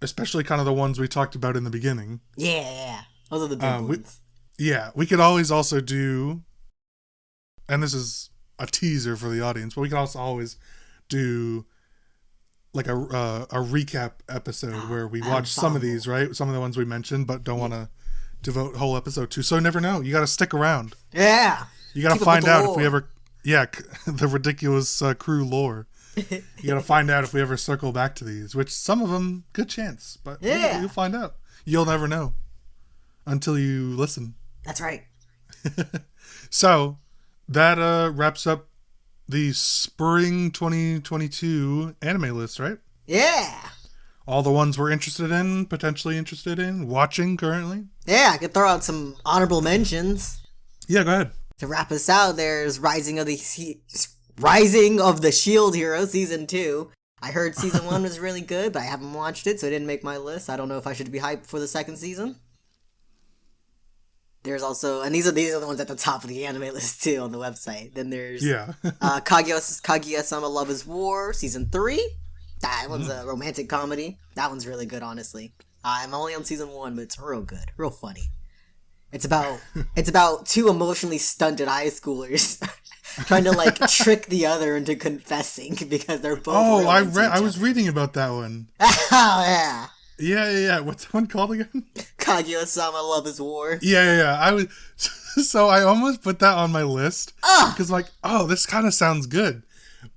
especially kind of the ones we talked about in the beginning. Yeah. Those are the big ones. We could always also do, and this is a teaser for the audience, but we could also always do like a recap episode where we watch some of these, right? Some of the ones we mentioned, but don't want to devote a whole episode to. So never know. You got to stick around. Yeah. You got to find out if we ever, the ridiculous crew lore. You got to find out if we ever circle back to these, which some of them, good chance, but you'll find out. You'll never know until you listen. That's right. So that wraps up the spring 2022 anime list, right? Yeah. All the ones we're potentially interested in, watching currently. Yeah, I could throw out some honorable mentions. Yeah, go ahead. To wrap us out, there's Rising of the Shield Hero Season 2. I heard Season 1 was really good, but I haven't watched it, so it didn't make my list. I don't know if I should be hyped for the second season. There's also, and these are the ones at the top of the anime list too on the website. Then there's Kaguya-sama Love is War Season 3. That one's a romantic comedy. That one's really good, honestly. I'm only on Season 1, but it's real good, real funny. It's about two emotionally stunted high schoolers trying to like trick the other into confessing because they're both. Oh, I was reading about that one. Oh yeah. Yeah. What's that one called again? Kaguya-sama Love is War. Yeah. I was. So I almost put that on my list Ugh! because like, oh, this kind of sounds good.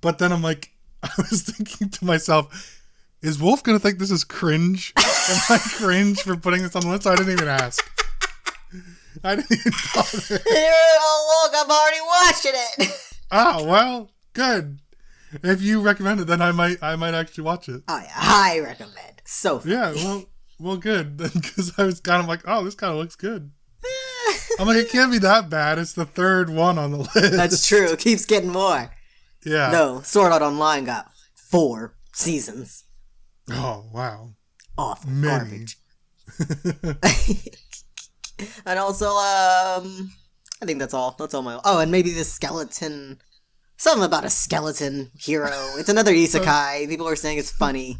But then I'm like, I was thinking to myself, is Wolf going to think this is cringe? Am I cringe for putting this on the list? So I didn't even ask. I didn't even bother. Oh, look, I'm already watching it. Oh, well, good. If you recommend it, then I might actually watch it. Oh, yeah, I recommend. So funny. Yeah, well, good. Because I was kind of like, oh, this kind of looks good. I'm like, it can't be that bad. It's the third one on the list. That's true. It keeps getting more. Yeah. No, Sword Art Online got 4 seasons. Oh, wow. Awful. Many. Garbage. And also, I think that's all. That's all my... Oh, and maybe the skeleton... Something about a skeleton hero. It's another isekai. People are saying it's funny.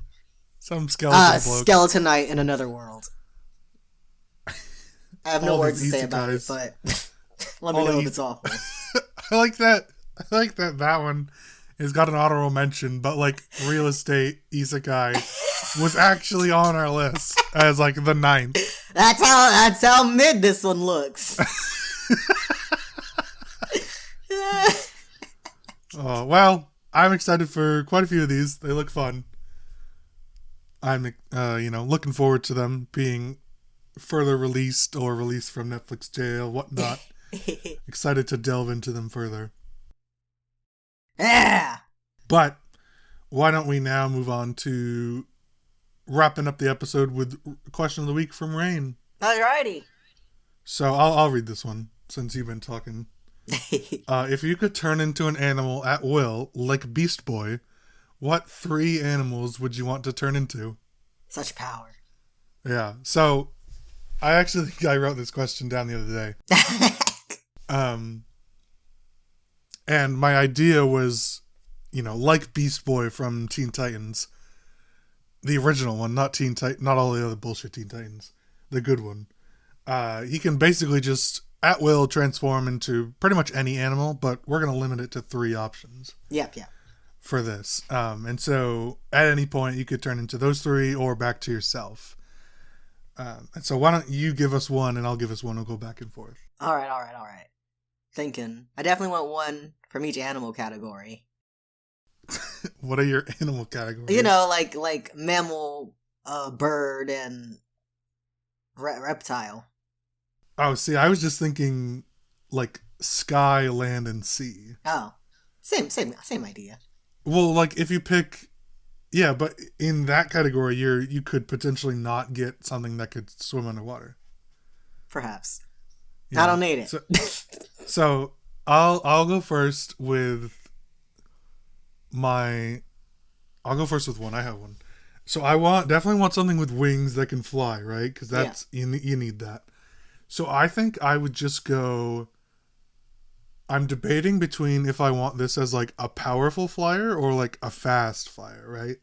Some skeleton bloke. Skeleton Knight in another world. I have no All words to these say about it, isekais. but let me know if it's awful. I like that one has got an honorable mention, but like real estate isekai was actually on our list as like the 9th. That's how mid this one looks. Oh, well, I'm excited for quite a few of these. They look fun. I'm looking forward to them being further released or released from Netflix jail, whatnot. Excited to delve into them further. Yeah. But why don't we now move on to wrapping up the episode with question of the week from Rain. Alrighty. So I'll read this one since you've been talking. If you could turn into an animal at will, like Beast Boy, what 3 animals would you want to turn into? Such power. Yeah. So I actually think I wrote this question down the other day. And my idea was, like Beast Boy from Teen Titans, the original one, not all the other bullshit Teen Titans, the good one. He can basically just at will transform into pretty much any animal, but we're going to limit it to 3 options. Yep. For this. And so at any point you could turn into those 3 or back to yourself. And so why don't you give us one and I'll give us one. We'll go back and forth. All right. Thinking. I definitely want one from each animal category. What are your animal categories? Like mammal, bird, and reptile. Oh, see, I was just thinking like sky, land, and sea. Oh, same idea. Well, like if you pick, yeah, but in that category, you could potentially not get something that could swim underwater. Perhaps. Yeah. I don't need it. So I'll go first with one. I have one. So I definitely want something with wings that can fly, right? Because that's you need that. So I think I would just go. I'm debating between if I want this as like a powerful flyer or like a fast flyer, right?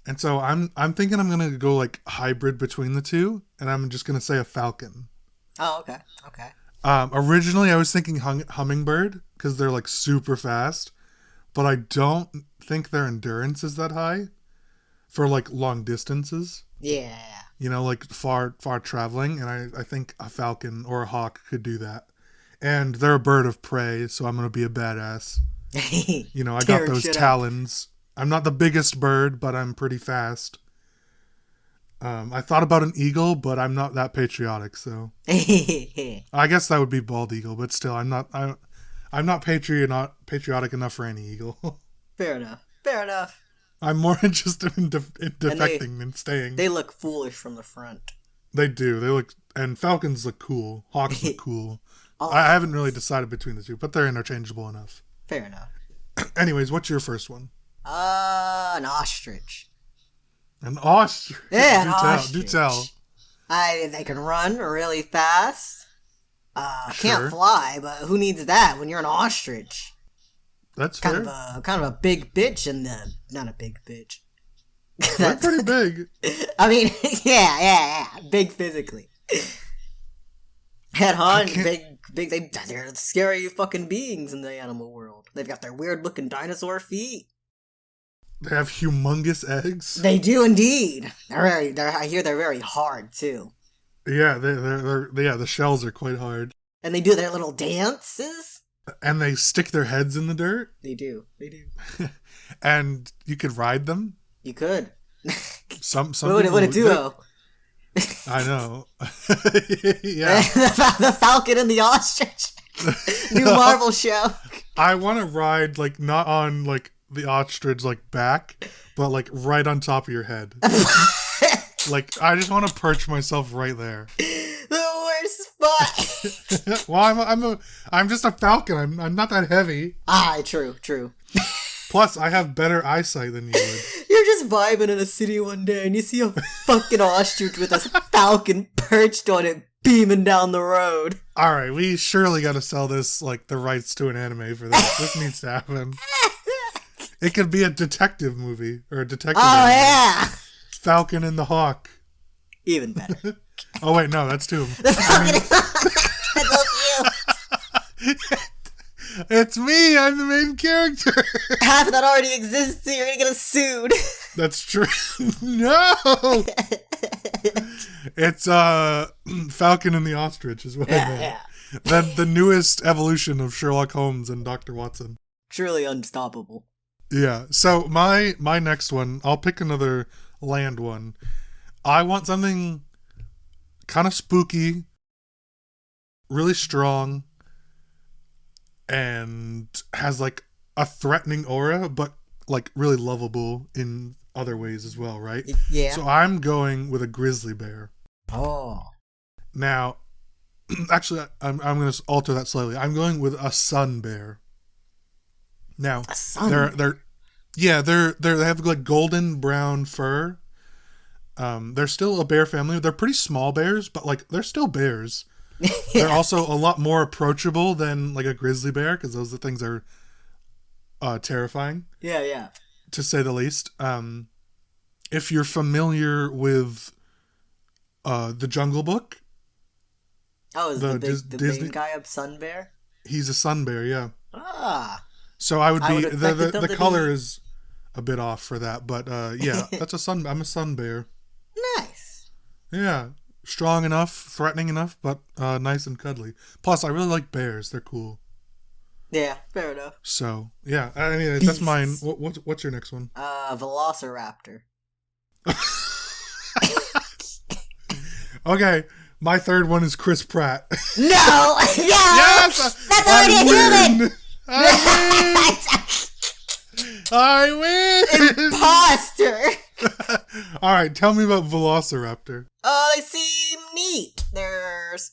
And so I'm thinking I'm gonna go like hybrid between the two, and I'm just gonna say a falcon. Oh, okay. Originally I was thinking hummingbird because they're like super fast, but I don't think their endurance is that high for like long distances. Yeah. Like far traveling, and I think a falcon or a hawk could do that. And they're a bird of prey, so I'm gonna be a badass. I got those talons. I'm not the biggest bird, but I'm pretty fast. I thought about an eagle, but I'm not that patriotic, so I guess that would be bald eagle. But still, I'm not patriotic enough for any eagle. Fair enough. I'm more interested in defecting than staying. They look foolish from the front. They do. And falcons look cool. Hawks look cool. I haven't really decided between the two, but they're interchangeable enough. Fair enough. Anyways, what's your first one? An ostrich. An ostrich? Yeah, an ostrich. Do tell. They can run really fast. Sure. Can't fly, but who needs that when you're an ostrich? That's kind fair. Kind of a big bitch not a big bitch. They're pretty big. I mean, yeah. Big physically. Head on, big. They're scary fucking beings in the animal world. They've got their weird looking dinosaur feet. They have humongous eggs. They do indeed. I hear they're very hard too. Yeah, the shells are quite hard. And they do their little dances. And they stick their heads in the dirt. They do. And you could ride them. You could. Some what a duo. I know. Yeah. The Falcon and the Ostrich. New Marvel show. I want to ride, like, not on, like, the ostrich, like, back, but, like, right on top of your head. Like, I just want to perch myself right there. The worst spot. Well, I'm just a falcon. I'm not that heavy. True. Plus, I have better eyesight than you would. You're just vibing in a city one day and you see a fucking ostrich with a falcon perched on it beaming down the road. Alright, we surely gotta sell this, like, the rights to an anime for this. This needs to happen. It could be a detective movie, or a detective anime. Yeah! Falcon and the Hawk. Even better. Oh, wait, no, that's two. The Falcon and the Hawk. That's you. It's me! I'm the main character! Half of that already exists, so you're gonna get us sued. That's true. No! It's Falcon and the Ostrich is what I meant. Yeah. The newest evolution of Sherlock Holmes and Dr. Watson. Truly unstoppable. Yeah. So my next one, I'll pick another land one. I want something kind of spooky, really strong, and has like a threatening aura, but like really lovable in other ways as well, right? Yeah. So I'm going with a grizzly bear. Oh. Now, actually, I'm going to alter that slightly. I'm going with a sun bear. Now, a sun they have like golden brown fur. They're still a bear family. They're pretty small bears, but like they're still bears. Yeah. They're also a lot more approachable than like a grizzly bear, because those things are terrifying. Yeah. To say the least. If you're familiar with the Jungle Book. Oh, is the Disney main guy a sun bear? He's a sun bear, yeah. Ah. So I would be the color is a bit off for that, but yeah, I'm a sun bear. Nice. Yeah. Strong enough, threatening enough, but nice and cuddly. Plus, I really like bears. They're cool. Yeah, fair enough. So, yeah. I mean, that's mine. What's your next one? Velociraptor. Okay. My third one is Chris Pratt. No! Yes! That's already a human! I win! Imposter! Alright, tell me about Velociraptor. They seem neat. There's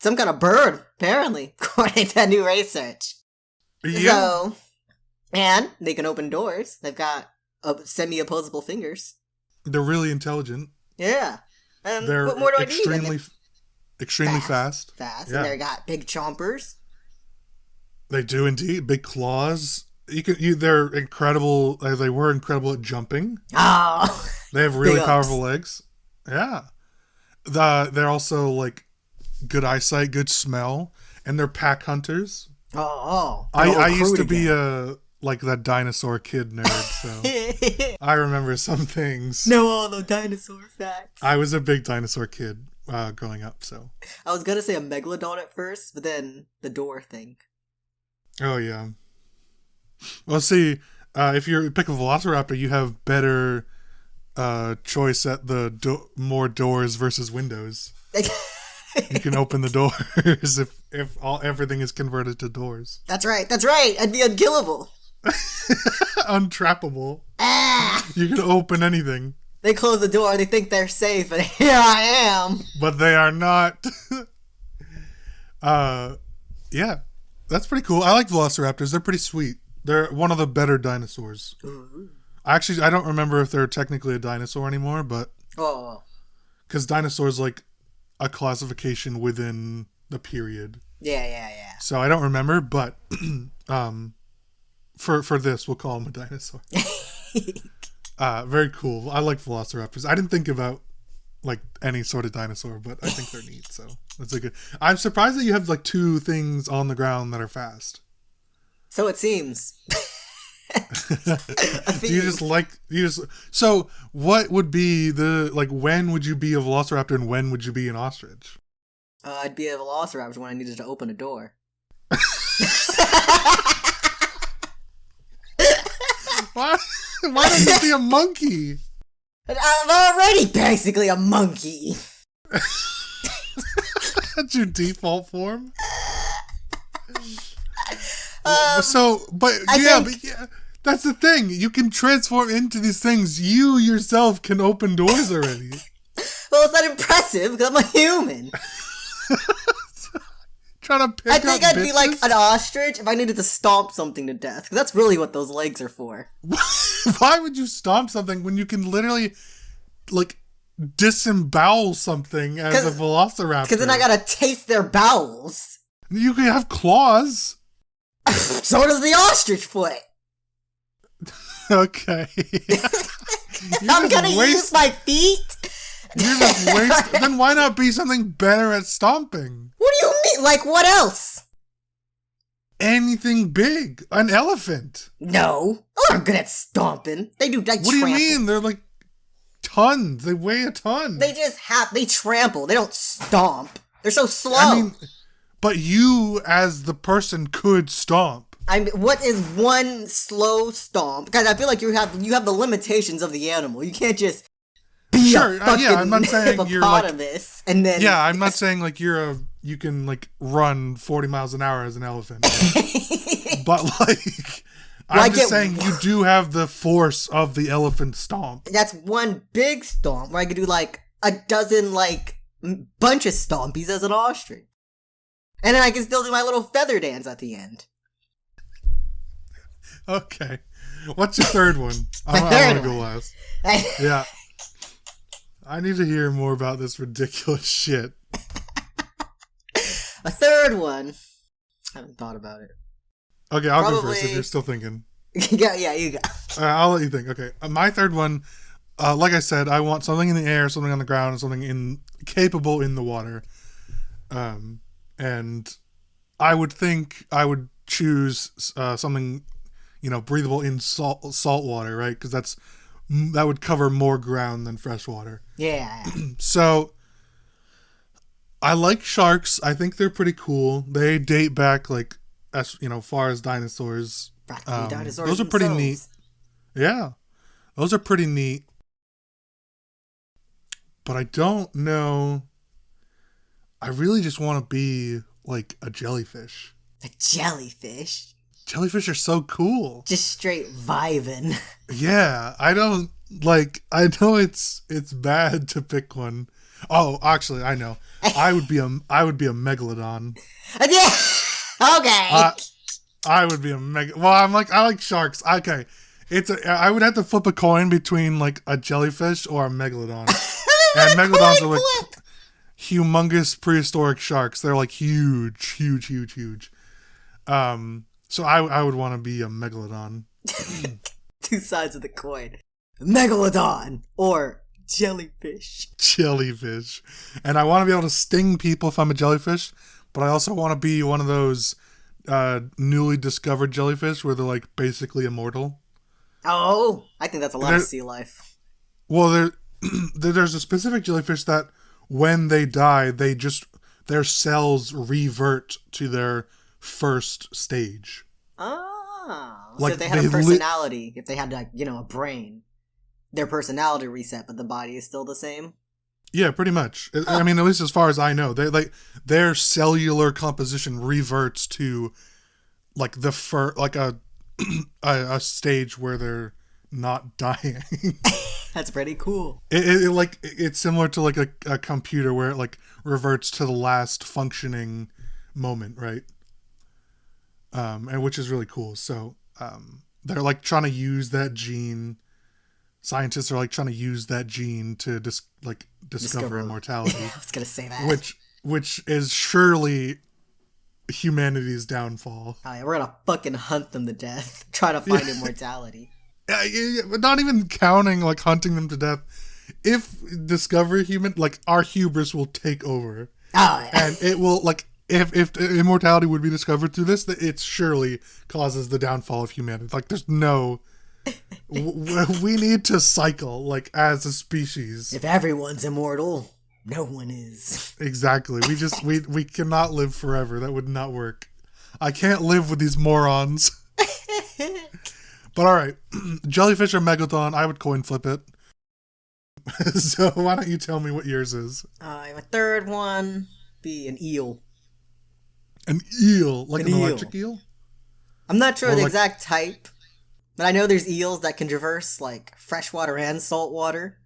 some kind of bird, apparently, according to new research. Yeah. So, and they can open doors. They've got semi-opposable fingers. They're really intelligent. Yeah. And they're what more do I need? Extremely fast. Fast. Yeah. And they got big chompers. They do indeed. Big claws. They're incredible. They were incredible at jumping. Oh. They have really powerful legs. Yeah. They're also like good eyesight, good smell, and they're pack hunters. Oh. I used to be like that dinosaur kid nerd, so I remember some things. Know all the dinosaur facts. I was a big dinosaur kid growing up, so. I was gonna say a megalodon at first, but then the door thing. Oh yeah. Well, see, if you pick a Velociraptor, you have better choice at the more doors versus windows. You can open the doors if everything is converted to doors. That's right. I'd be unkillable. Untrappable. Ah! You can open anything. They close the door, they think they're safe, and here I am. But they are not. Yeah. That's pretty cool. I like Velociraptors. They're pretty sweet. They're one of the better dinosaurs. Ooh. I don't remember if they're technically a dinosaur anymore, but... Oh. Because dinosaurs like a classification within the period. Yeah. So I don't remember, but for this, we'll call him a dinosaur. Very cool. I like Velociraptors. I didn't think about like any sort of dinosaur, but I think they're neat. So that's a good. I'm surprised that you have like two things on the ground that are fast. So it seems. So what would be when would you be a Velociraptor and when would you be an ostrich? I'd be a Velociraptor when I needed to open a door. Why don't you be a monkey? I'm already basically a monkey. That's your default form? But that's the thing. You can transform into these things. You yourself can open doors already. Well, it's not impressive because I'm a human. Trying to pick I think up I'd bitches? be like an ostrich if I needed to stomp something to death. 'Cause that's really what those legs are for. Why would you stomp something when you can literally, like, disembowel something as a Velociraptor? Because then I gotta taste their bowels. You can have claws. So does the ostrich foot. Okay. I'm gonna use my feet. You're just wasting. Then why not be something better at stomping? What do you mean? Like what else? Anything big. An elephant. No. I'm good at stomping. They do like What do you trample. mean? They're like tons. They weigh a ton. They just they trample. They don't stomp. They're so slow. I mean, but you as the person could stomp. I mean, what is one slow stomp? Because I feel like you have the limitations of the animal. You can't just be a fucking I'm not saying you're like, hippopotamus and then I'm not saying like you can like run 40 miles an hour as an elephant. But like I'm just saying you do have the force of the elephant stomp. That's one big stomp where I could do like a dozen like bunch of stompies as an ostrich. And then I can still do my little feather dance at the end. Okay. What's your third one? I want to go last. Yeah. I need to hear more about this ridiculous shit. A third one. I haven't thought about it. Okay, I'll go first if you're still thinking. Yeah, you go. I'll let you think. Okay, my third one, like I said, I want something in the air, something on the ground, and something capable in the water. And I would think I would choose something, breathable in salt water, right? Because that would cover more ground than fresh water. Yeah. So I like sharks. I think they're pretty cool. They date back like as far as dinosaurs. Practically dinosaurs. Those are pretty neat. Yeah, those are pretty neat. But I don't know. I really just want to be like a jellyfish. A jellyfish? Jellyfish are so cool. Just straight vibing. Yeah, I don't like. I know it's bad to pick one. Oh, actually, I know. I would be a megalodon. Yeah. Okay. I would be a Well, I like sharks. Okay, I would have to flip a coin between like a jellyfish or a megalodon. And megalodons are like humongous prehistoric sharks. They're like huge, huge, huge, huge. So I would want to be a megalodon. Two sides of the coin. Megalodon or jellyfish. Jellyfish. And I want to be able to sting people if I'm a jellyfish, but I also want to be one of those newly discovered jellyfish where they're like basically immortal. Oh, I think that's a lot of sea life. Well, there's a specific jellyfish that when they die, their cells revert to their first stage. Ah, like so if they had a personality, if they had like a brain, their personality reset, but the body is still the same. Yeah, pretty much. I mean, at least as far as I know, their cellular composition reverts to like a stage where they're not dying. That's pretty cool. It's similar to like a computer where it like reverts to the last functioning moment, right? And which is really cool. So they're like trying to use that gene. Scientists are like trying to use that gene to discover immortality. I was gonna say that. Which is surely humanity's downfall. Oh, yeah, we're gonna fucking hunt them to death, try to find immortality. But not even counting like hunting them to death. If discover like our hubris will take over. Oh, yeah. And it will like if immortality would be discovered through this, it surely causes the downfall of humanity. Like there's no. We need to cycle like as a species. If everyone's immortal, No one is. Exactly. We cannot live forever. That would not work. I can't live with these morons. But alright. Jellyfish or Megalodon, I would coin flip it. So why don't you tell me what yours is? My third one be an eel. An eel? Like an eel. electric eel? I'm not sure Or the like- exact type, but I know there's eels that can traverse like freshwater and saltwater.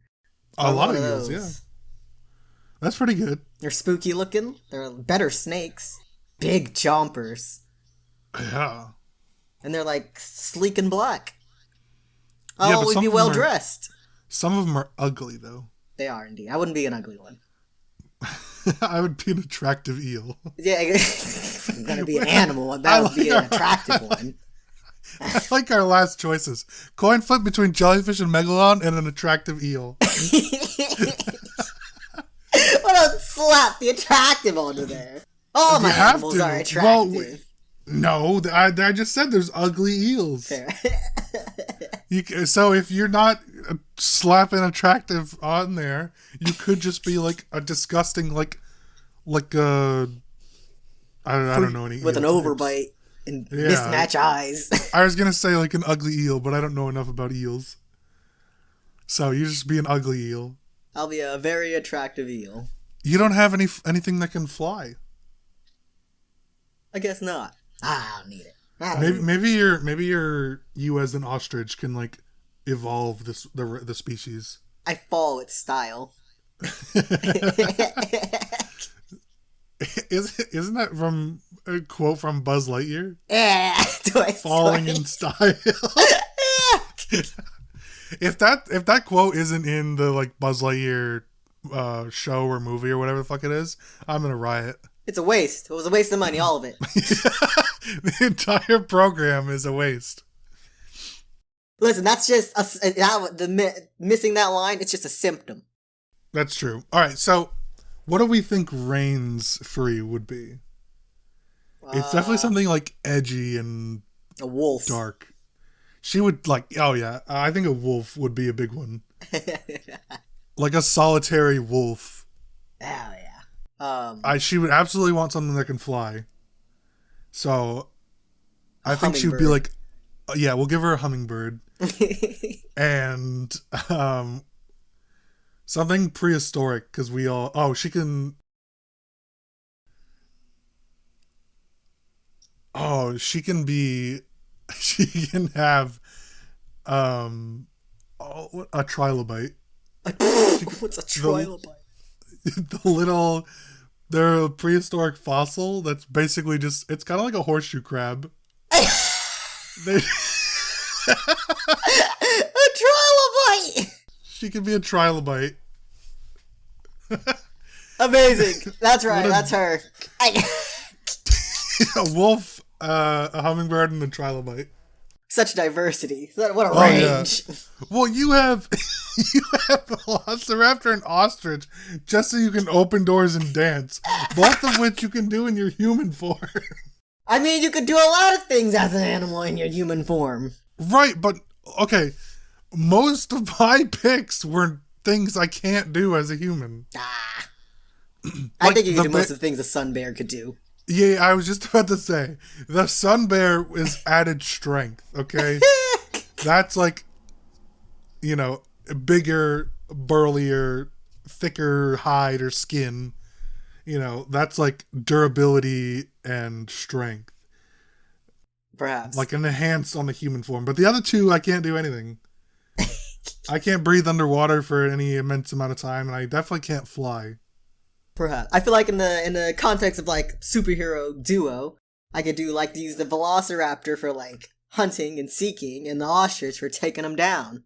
A lot of eels, yeah. That's pretty good. They're spooky looking. They're better snakes. Big chompers. Yeah. And they're like sleek and black. Yeah, but Always some be of them well are- dressed. Some of them are ugly, though. They are indeed. I wouldn't be an ugly one. I would be an attractive eel. Yeah, if I'm gonna be an animal, that would be an attractive one. I like our last choices. Coin flip between jellyfish and megalodon and an attractive eel. Why don't slap the attractive onto there? All my You have animals to. are attractive. No, I just said there's ugly eels. Fair. So if you're not slapping attractive on there, you could just be like a disgusting, like a... I don't know any with an eel types. overbite and Yeah. mismatch eyes. I was gonna say like an ugly eel, but I don't know enough about eels. So you just be an ugly eel. I'll be a very attractive eel. You don't have anything that can fly. I guess not. I don't need it. I don't need it. Maybe you as an ostrich can like evolve the species. I follow its style. Isn't that from a quote from Buzz Lightyear? Yeah, Toy Falling Story. in style. If that quote isn't in the like Buzz Lightyear show or movie or whatever the fuck it is, I'm gonna riot. It's a waste. It was a waste of money, all of it. The entire program is a waste. Listen, that's just missing that line. It's just a symptom. That's true. All right, so what do we think Rain's free would be? It's definitely something like edgy and A wolf. dark. She would like, oh yeah, I think a wolf would be a big one. Like a solitary wolf. Hell yeah. She would absolutely want something that can fly. So I think she would be Hummingbird. like, yeah, we'll give her a hummingbird. And something prehistoric, because she can have a trilobite. What's a trilobite? They're a prehistoric fossil that's basically just, it's kind of like a horseshoe crab. They, A trilobite! she could be a trilobite. Amazing. That's right. What a- That's her. A wolf, a hummingbird, and a trilobite. Such diversity. What a Oh, yeah. range. Well, you have Velociraptor and ostrich just so you can open doors and dance, both of which you can do in your human form. I mean, you could do a lot of things as an animal in your human form. Right, but okay, most of my picks were things I can't do as a human. I Like think you the could do most of the things a sun bear could do. Yeah, I was just about to say, the sun bear is added strength, okay? That's like, bigger, burlier, thicker hide or skin. That's like durability and strength. Perhaps. Like an enhanced on the human form. But the other two, I can't do anything. I can't breathe underwater for any immense amount of time, and I definitely can't fly. Perhaps. I feel like in the context of like superhero duo, I could use the Velociraptor for like hunting and seeking, and the ostrich for taking them down.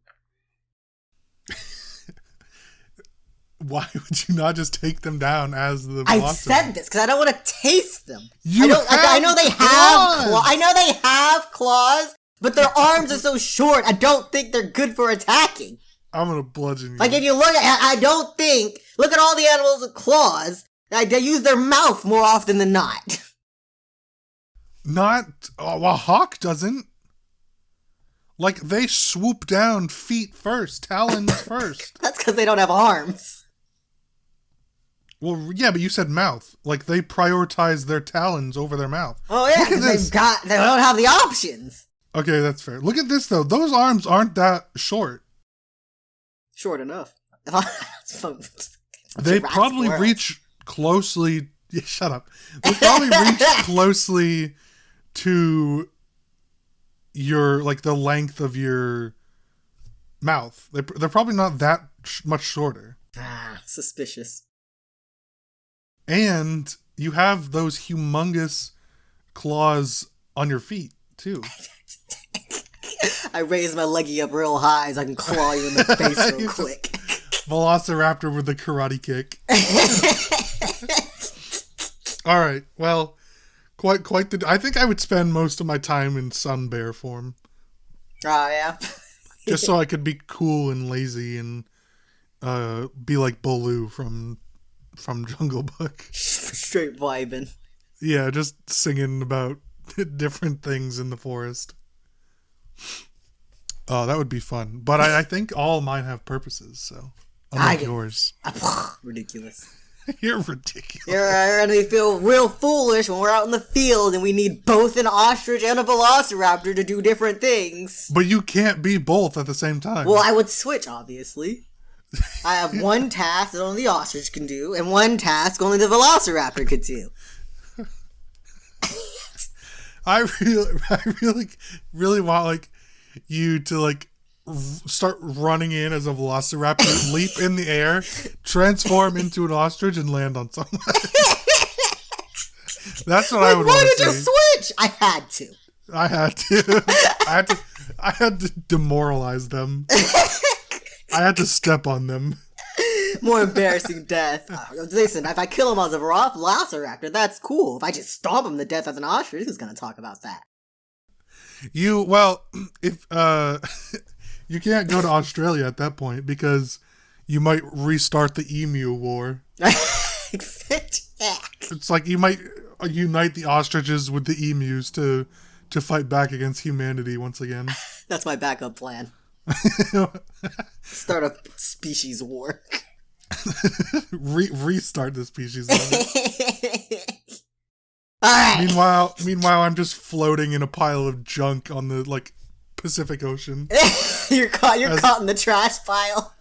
Why would you not just take them down as the I Velociraptor? said this because I don't want to taste them. You I don't. I know they have. claws! I know they have claws, but their arms are so short. I don't think they're good for attacking. I'm gonna bludgeon you. Like if you look at, I don't think. Look at all the animals with claws. They use their mouth more often than not. A hawk doesn't. Like, they swoop down feet first, talons first. That's because they don't have arms. Well, yeah, but you said mouth. Like, they prioritize their talons over their mouth. Oh yeah, because they don't have the options. Okay, that's fair. Look at this, though. Those arms aren't that short. Short enough. They probably reach closely... Yeah, shut up. They probably reach closely to your, like, the length of your mouth. They're probably not that much shorter. Suspicious. And you have those humongous claws on your feet, too. I raise my leggy up real high so I can claw you in the face real quick. Velociraptor with the karate kick. All right, well, quite the... I think I would spend most of my time in sun bear form. Oh, yeah? Just so I could be cool and lazy and be like Baloo from Jungle Book. Straight vibing. Yeah, just singing about different things in the forest. Oh, that would be fun. But I think all mine have purposes, so unlike yours. Ridiculous. You're ridiculous. You're going to feel real foolish when we're out in the field and we need both an ostrich and a velociraptor to do different things. But you can't be both at the same time. Well, I would switch, obviously. I have one task that only the ostrich can do, and one task only the velociraptor could do. I really want, like, you to, like, start running in as a velociraptor, leap in the air, transform into an ostrich, and land on someone. That's what I would want to see. Why did you switch? I had to. I had to demoralize them. I had to step on them. More embarrassing death. Listen, if I kill him as a velociraptor, that's cool. If I just stomp him to death as an ostrich, who's gonna talk about that? If you can't go to Australia at that point because you might restart the emu war. It's like you might unite the ostriches with the emus to fight back against humanity once again. That's my backup plan. Start a species war. Restart the species war. Alright. Meanwhile, I'm just floating in a pile of junk on the, like, Pacific Ocean. You're caught in the trash pile.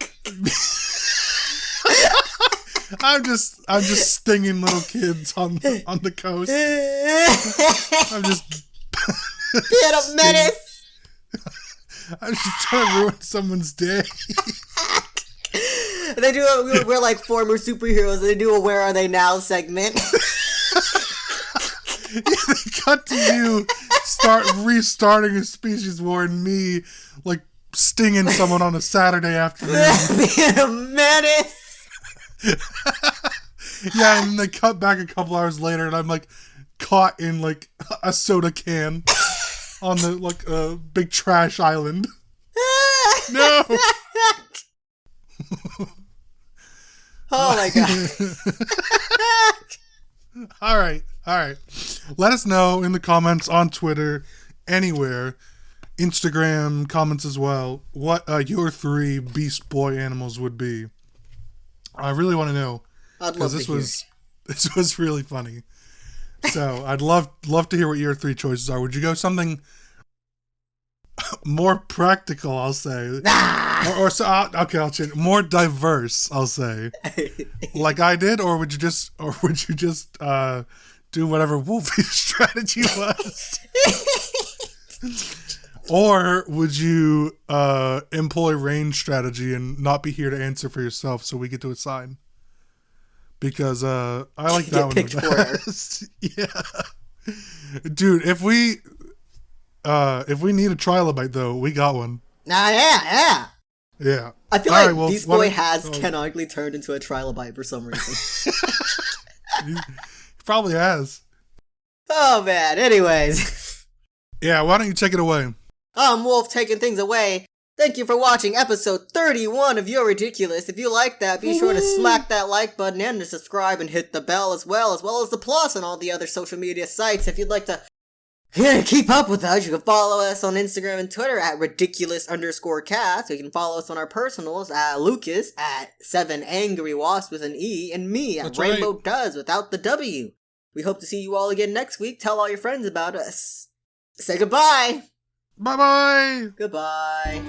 I'm just stinging little kids on the coast. I'm just being a menace. I'm just trying to ruin someone's day. We're like former superheroes. They do a "Where Are They Now" segment. Yeah, they cut to you restarting a species war and me, like, stinging someone on a Saturday afternoon. Being a menace. Yeah, and they cut back a couple hours later and I'm, like, caught in, like, a soda can on the, like, big trash island. No! Oh my god. All right. Let us know in the comments on Twitter, anywhere, Instagram, comments as well, what your 3 Beast Boy animals would be. I really want to know. I'd love to hear. This was really funny. So I'd love to hear what your 3 choices are. Would you go something more practical, I'll say. Okay, I'll change. More diverse, I'll say. Like I did, or would you just do whatever Wolfie's strategy was? Or would you employ range strategy and not be here to answer for yourself, so we get to assign? Because I like that one the best. Yeah, dude. If we need a trilobite, though, we got one. Yeah. I feel like Beast Boy has canonically turned into a trilobite for some reason. He probably has. Oh man. Anyways. Yeah. Why don't you take it away? I'm Wolf, taking things away. Thank you for watching episode 31 of You're Ridiculous. If you like that, be sure to smack that like button and to subscribe and hit the bell as well as the plus on all the other social media sites. If you'd like to Here to keep up with us, you can follow us on Instagram and Twitter at ridiculous_cast. You can follow us on our personals at Lucas at 7AngryWasp with an E, and me at That's Rainbow right. Does without the W. We hope to see you all again next week. Tell all your friends about us. Say goodbye. Bye bye. Goodbye.